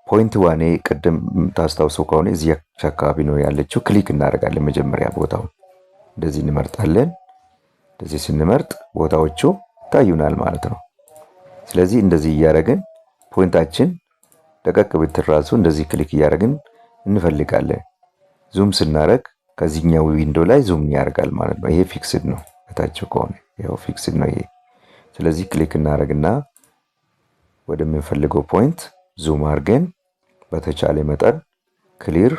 ፖይንት ዋኔ ቅድም ታስታውሱ ከሆነ እዚህ አካባቢ ነው ያለችው። ክሊክ እናደርጋለን። መጀመሪያ ቦታውን እንደዚህ እንመርጣለን። እንደዚህ ስንመርጥ ቦታዎቹ ታዩናል ማለት ነው። ስለዚህ እንደዚህ እያደረግን ፖይንታችን ደቀቅ ብትራሱ እንደዚህ ክሊክ እያደረግን እንፈልጋለን። ዙም ስናደርግ ከዚህኛው ዊንዶ ላይ ዙም ያደርጋል ማለት ነው። ይሄ ፊክስድ ነው። እታቸው ከሆነ ይሄው ፊክስድ ነው ይሄ። ስለዚህ ክሊክ እናደርግና ወደምንፈልገው ፖይንት ዙም አድርገን በተቻለ መጠን ክሊር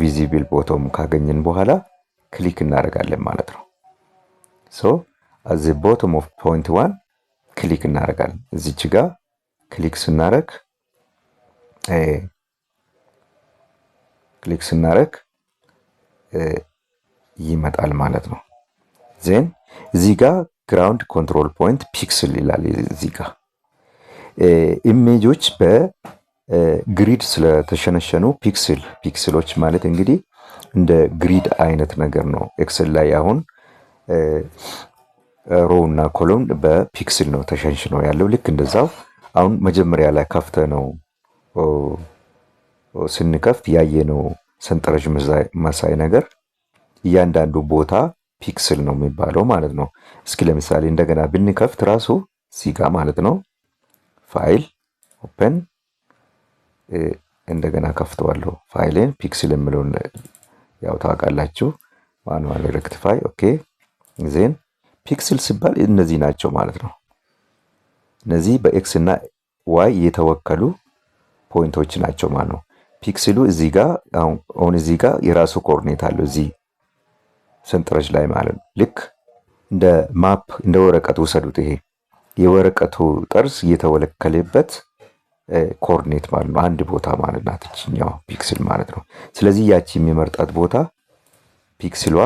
ቪዚብል ቦቶም ካገኘን በኋላ ክሊክ እናደርጋለን ማለት ነው። ሶ አት ዘ ቦቶም ኦፍ ፖይንት 1 ክሊክ እናደርጋለን። እዚች ጋር ክሊክ ስናደርግ ይመጣል ማለት ነው። ዜን እዚህ ጋር ግራውንድ ኮንትሮል ፖይንት ፒክስል ይላል። እዚህ ጋር ኢሜጆች በግሪድ ስለተሸነሸኑ ፒክስሎች ማለት እንግዲህ እንደ ግሪድ አይነት ነገር ነው። ኤክሰል ላይ አሁን ሮው እና ኮሎም በፒክስል ነው ተሸንሽኖ ያለው። ልክ እንደዛው አሁን መጀመሪያ ላይ ከፍተ ነው ስንከፍት ያየነው ሰንጠረዥ መሳይ ነገር እያንዳንዱ ቦታ ፒክስል ነው የሚባለው ማለት ነው። እስኪ ለምሳሌ እንደገና ብንከፍት ራሱ ሲጋ ማለት ነው። ፋይል ኦፕን እንደገና ከፍተዋለሁ ፋይልን ፒክስል የምለውን ያው ታውቃላችሁ። ማኑዋሊ ሬክቲፋይ ኦኬ። ዜን ፒክስል ሲባል እነዚህ ናቸው ማለት ነው። እነዚህ በኤክስ እና ዋይ የተወከሉ ፖይንቶች ናቸው ማለት ነው። ፒክስሉ እዚህ ጋር አሁን እዚህ ጋር የራሱ ኮኦርዲኔት አለው እዚህ ሰንጠረዥ ላይ ማለት ነው። ልክ እንደ ማፕ እንደ ወረቀት ውሰዱት። ይሄ የወረቀቱ ጠርዝ የተወለከለበት ኮኦርዲኔት ማለት ነው። አንድ ቦታ ማለት ናት እችኛው ፒክስል ማለት ነው። ስለዚህ ያቺ የሚመርጣት ቦታ ፒክስሏ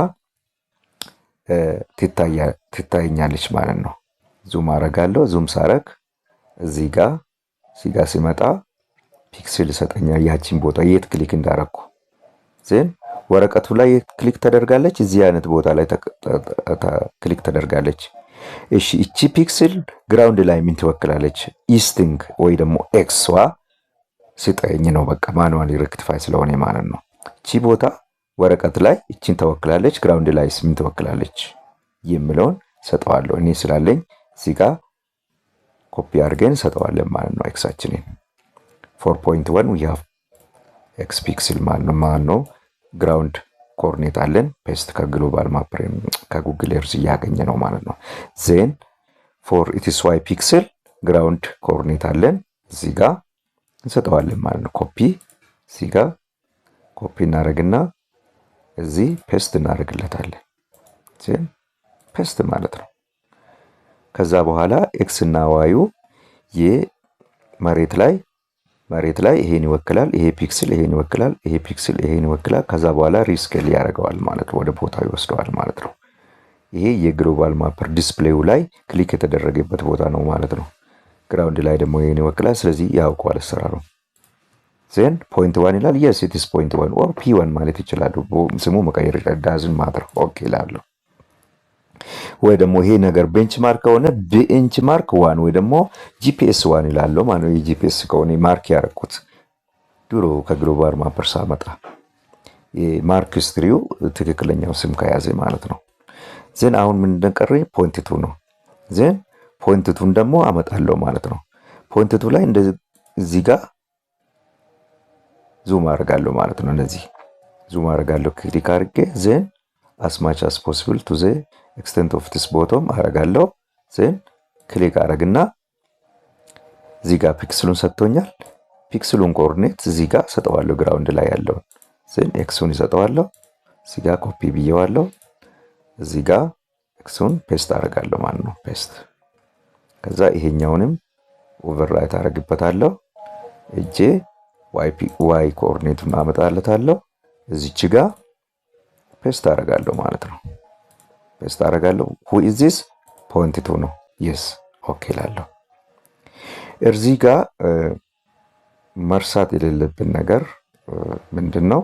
ትታየኛለች ማለት ነው። ዙም አረጋለሁ። ዙም ሳረግ እዚህ ጋር ሲመጣ ፒክስል ይሰጠኛል። ያቺን ቦታ የት ክሊክ እንዳረኩ ዜን ወረቀቱ ላይ ክሊክ ተደርጋለች። እዚህ አይነት ቦታ ላይ ክሊክ ተደርጋለች። እሺ እቺ ፒክስል ግራውንድ ላይ ምን ትወክላለች? ኢስቲንግ ወይ ደግሞ ኤክስዋ ስጠኝ ነው። በቃ ማኑዋሊ ሬክቲፋይ ስለሆነ ማለት ነው። እቺ ቦታ ወረቀት ላይ እቺን ተወክላለች፣ ግራውንድ ላይ ምን ትወክላለች የሚለውን ሰጠዋለሁ። እኔ ስላለኝ እዚህ ጋር ኮፒ አድርገን ሰጠዋለን ማለት ነው። ኤክሳችንን 4.1 we have ኤክስ ፒክስል ማለት ነው። ግራውንድ ኮኦርዲኔት አለን። ፔስት ከግሎባል ማፕ ከጉግል ኤርዝ እያገኘ ነው ማለት ነው። ዜን ፎር ኢትስ ዋይ ፒክስል ግራውንድ ኮኦርዲኔት አለን እዚህ ጋር እንሰጠዋለን ማለት ነው። ኮፒ እዚህ ጋር ኮፒ እናደርግና እዚህ ፔስት እናደርግለታለን። ፔስት ማለት ነው። ከዛ በኋላ ኤክስ እና ዋዩ የመሬት ላይ ይሄን ይወክላል፣ ይሄ ፒክስል ይሄን ይወክላል፣ ይሄ ፒክስል ይሄን ይወክላል። ከዛ በኋላ ሪስኬል ያደርገዋል ማለት ነው፣ ወደ ቦታው ይወስደዋል ማለት ነው። ይሄ የግሎባል ማፐር ዲስፕሌዩ ላይ ክሊክ የተደረገበት ቦታ ነው ማለት ነው። ግራውንድ ላይ ደግሞ ይሄን ይወክላል። ስለዚህ ያውቀዋል አሰራሩ። ዜን ፖይንት ዋን ይላል። የስ ኢት ኢዝ ፖይንት ዋን ኦር ፒ1 ማለት ይችላሉ። ስሙ መቀየር ዳዝን ማተር። ኦኬ ይላሉ። ወይ ደግሞ ይሄ ነገር ቤንች ማርክ ከሆነ ቤንች ማርክ ዋን ወይ ደግሞ ጂፒኤስ ዋን ይላሉ ማለት ነው። የጂፒኤስ ከሆነ ማርክ ያደረኩት ድሮ ከግሎባል ማፐር ሳመጣ የማርክ ስትሪው ትክክለኛው ስም ከያዘ ማለት ነው። ዜን አሁን ምን እንደቀረኝ ፖይንት ቱ ነው። ዜን ፖይንት ቱን ደግሞ አመጣለሁ ማለት ነው። ፖይንት ቱ ላይ እንደዚህ እዚህ ጋር ዙም አደርጋለሁ ማለት ነው። እነዚህ ዙም አደርጋለሁ ክሊክ አድርጌ ዜን as much as possible to the extent of this bottom አደርጋለሁ። ዜን ክሊክ አደርግና እዚህ ጋር ፒክስሉን ሰጥቶኛል። ፒክስሉን ኮኦርዲኔት እዚህ ጋር ሰጠዋለሁ፣ ግራውንድ ላይ ያለውን ዜን ኤክሱን ይሰጠዋለሁ። እዚህ ጋር ኮፒ ብየዋለሁ። እዚህ ጋር ኤክሱን ፔስት አደርጋለሁ ማለት ነው። ፔስት ከዛ ይሄኛውንም ኦቨርራይት አደርግበታለሁ። እጄ ዋይ ኮኦርዲኔቱን አመጣለታለሁ። እዚች ጋር ፔስት አደርጋለሁ ማለት ነው። ፔስት አደርጋለሁ። who is this ፖይንት ቱ ነው። yes ኦኬ እላለሁ። እዚህ ጋር መርሳት የሌለብን ነገር ምንድነው?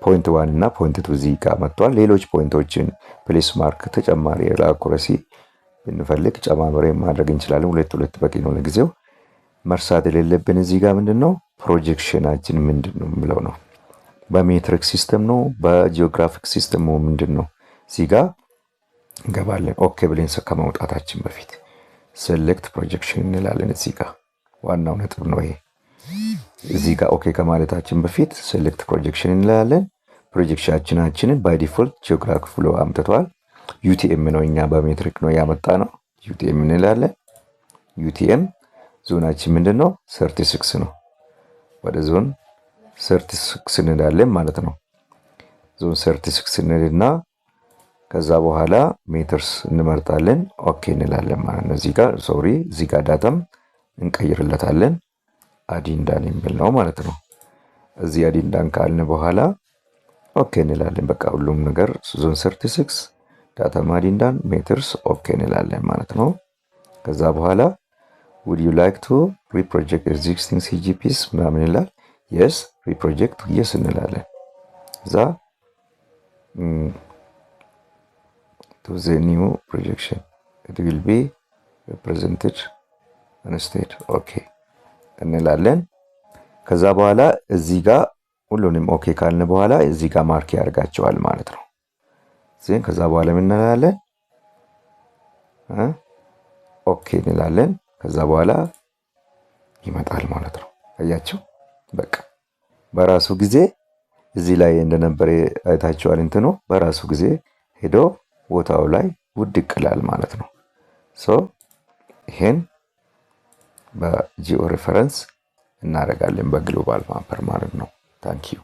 ፖይንት ዋን እና ፖይንት ቱ እዚህ ጋር መጥቷል። ሌሎች ፖይንቶችን ፕሌስ ማርክ ተጨማሪ ለአኩረሲ ብንፈልግ ጨማምሬ ማድረግ እንችላለን። ሁለት በቂ ነው ለጊዜው። መርሳት የሌለብን እዚህ ጋር ምንድነው ፕሮጀክሽናችን ምንድነው የምለው ነው። በሜትሪክ ሲስተም ነው በጂኦግራፊክ ሲስተም ነው ምንድነው? እዚህ ጋር እንገባለን። ኦኬ ብለን ከመውጣታችን በፊት ሴሌክት ፕሮጀክሽን እንላለን። እዚህ ጋር ዋናው ነጥብ ነው ይሄ። እዚህ ጋር ኦኬ ከማለታችን በፊት ሴሌክት ፕሮጀክሽን እንላለን። ፕሮጀክሽናችንን ባይ ዲፎልት ጂኦግራፊክ ብሎ አምጥቷል። ዩቲኤም ነው እኛ በሜትሪክ ነው ያመጣ ነው። ዩቲኤም እንላለን። ዩቲኤም ዞናችን ምንድነው? 36 ነው። ወደ ዞን 36 እንላለን ማለት ነው። ዞን 36 እንልና ከዛ በኋላ ሜትርስ እንመርጣለን። ኦኬ እንላለን ማለት ነው። እዚህ ጋር ዳታም እንቀይርለታለን። አዲንዳን የሚል ነው ማለት ነው። እዚህ አዲንዳን ካልን በኋላ ኦኬ እንላለን። በቃ ሁሉም ነገር ዞን 36 ዳታም አዲንዳን ሜትርስ ኦኬ እንላለን ማለት ነው። ከዛ በኋላ would you like to reproject existing CGPs ምናምን ይላል። yes reproject yes እንላለን። እዛ to the new projection it will be represented instead okay እንላለን። ከዛ በኋላ እዚህ ጋር ሁሉንም ኦኬ ካልን በኋላ እዚህ ጋር ማርክ ያደርጋቸዋል ማለት ነው። ዜን ከዛ በኋላ ምን እንላለን? ኦኬ እንላለን። ከዛ በኋላ ይመጣል ማለት ነው። አያችሁ በቃ በራሱ ጊዜ እዚህ ላይ እንደነበረ አይታችኋል። እንትኑ በራሱ ጊዜ ሄዶ ቦታው ላይ ውድቅ ይላል ማለት ነው። ይሄን በጂኦ ሬፈረንስ እናደርጋለን በግሎባል ማፐር ማለት ነው። ታንኪዩ